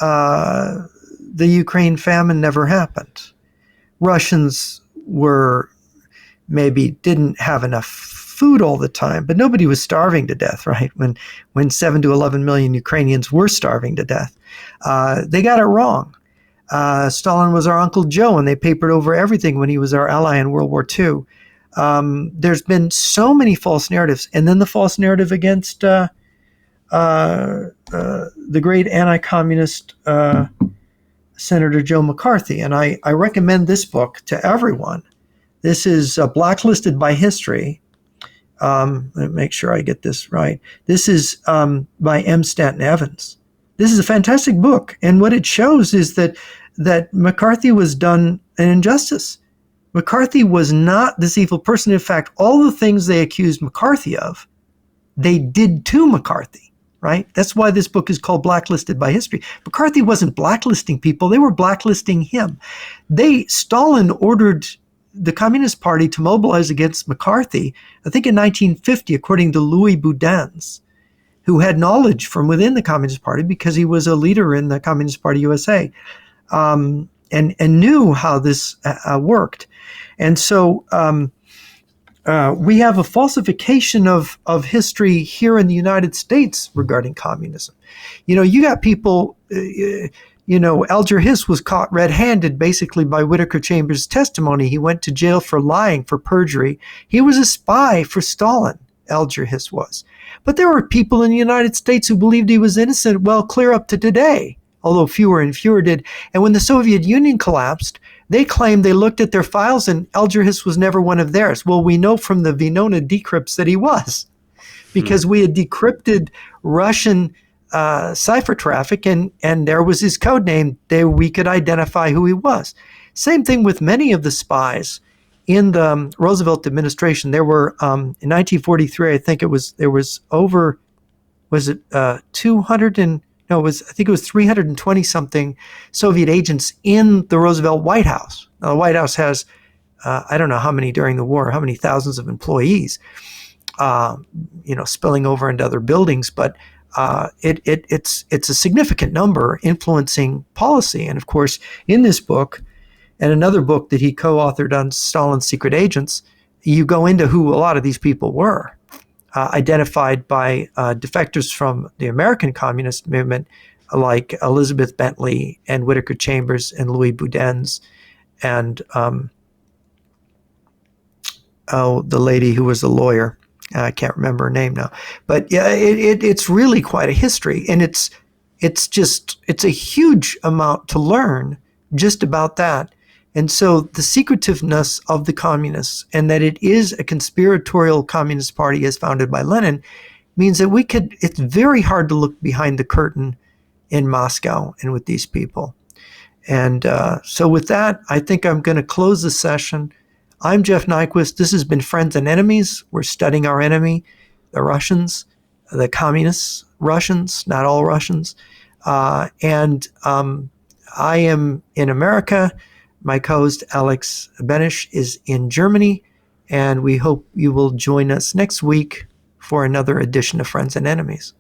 the Ukraine famine never happened. Russians were maybe didn't have enough food all the time, but nobody was starving to death, right? When 7 to 11 million Ukrainians were starving to death. They got it wrong. Stalin was our Uncle Joe, and they papered over everything when he was our ally in World War II. There's been so many false narratives, and then the false narrative against the great anti-communist Senator Joe McCarthy. And I recommend this book to everyone. This is blacklisted by history. Let me make sure I get this right. This is by M. Stanton Evans. This is a fantastic book, and what it shows is that McCarthy was done an injustice. McCarthy was not this evil person. In fact, all the things they accused McCarthy of, they did to McCarthy, right? That's why this book is called Blacklisted by History. McCarthy wasn't blacklisting people. They were blacklisting him. Stalin ordered the Communist Party to mobilize against McCarthy, I think in 1950, according to Louis Boudin's, who had knowledge from within the Communist Party because he was a leader in the Communist Party USA, and knew how this worked. And so we have a falsification of history here in the United States regarding communism. You got people, Alger Hiss was caught red-handed basically by Whittaker Chambers' testimony. He went to jail for lying, for perjury. He was a spy for Stalin, Alger Hiss was. But there were people in the United States who believed he was innocent, well, clear up to today, although fewer and fewer did. And when the Soviet Union collapsed, they claimed they looked at their files and Alger Hiss was never one of theirs. Well, we know from the Venona decrypts that he was, because we had decrypted Russian cipher traffic, and there was his code name. We could identify who he was. Same thing with many of the spies in the Roosevelt administration. There were, in 1943, I think there was over, was it 200 and, no, I think it was 320 something Soviet agents in the Roosevelt White House. Now, the White House has, I don't know how many during the war, how many thousands of employees, spilling over into other buildings, but it's a significant number influencing policy. And of course, in this book and another book that he co-authored on Stalin's secret agents, you go into who a lot of these people were, identified by defectors from the American Communist movement, like Elizabeth Bentley and Whittaker Chambers and Louis Boudin's, and the lady who was a lawyer. I can't remember her name now, but yeah, it's really quite a history, and it's a huge amount to learn just about that. And so the secretiveness of the communists, and that it is a conspiratorial communist party as founded by Lenin, means that it's very hard to look behind the curtain in Moscow and with these people. And so with that, I think I'm going to close the session. I'm Jeff Nyquist. This has been Friends and Enemies. We're studying our enemy, the Russians, the communists, Russians, not all Russians. And I am in America. My co-host, Alex Benesch, is in Germany. And we hope you will join us next week for another edition of Friends and Enemies.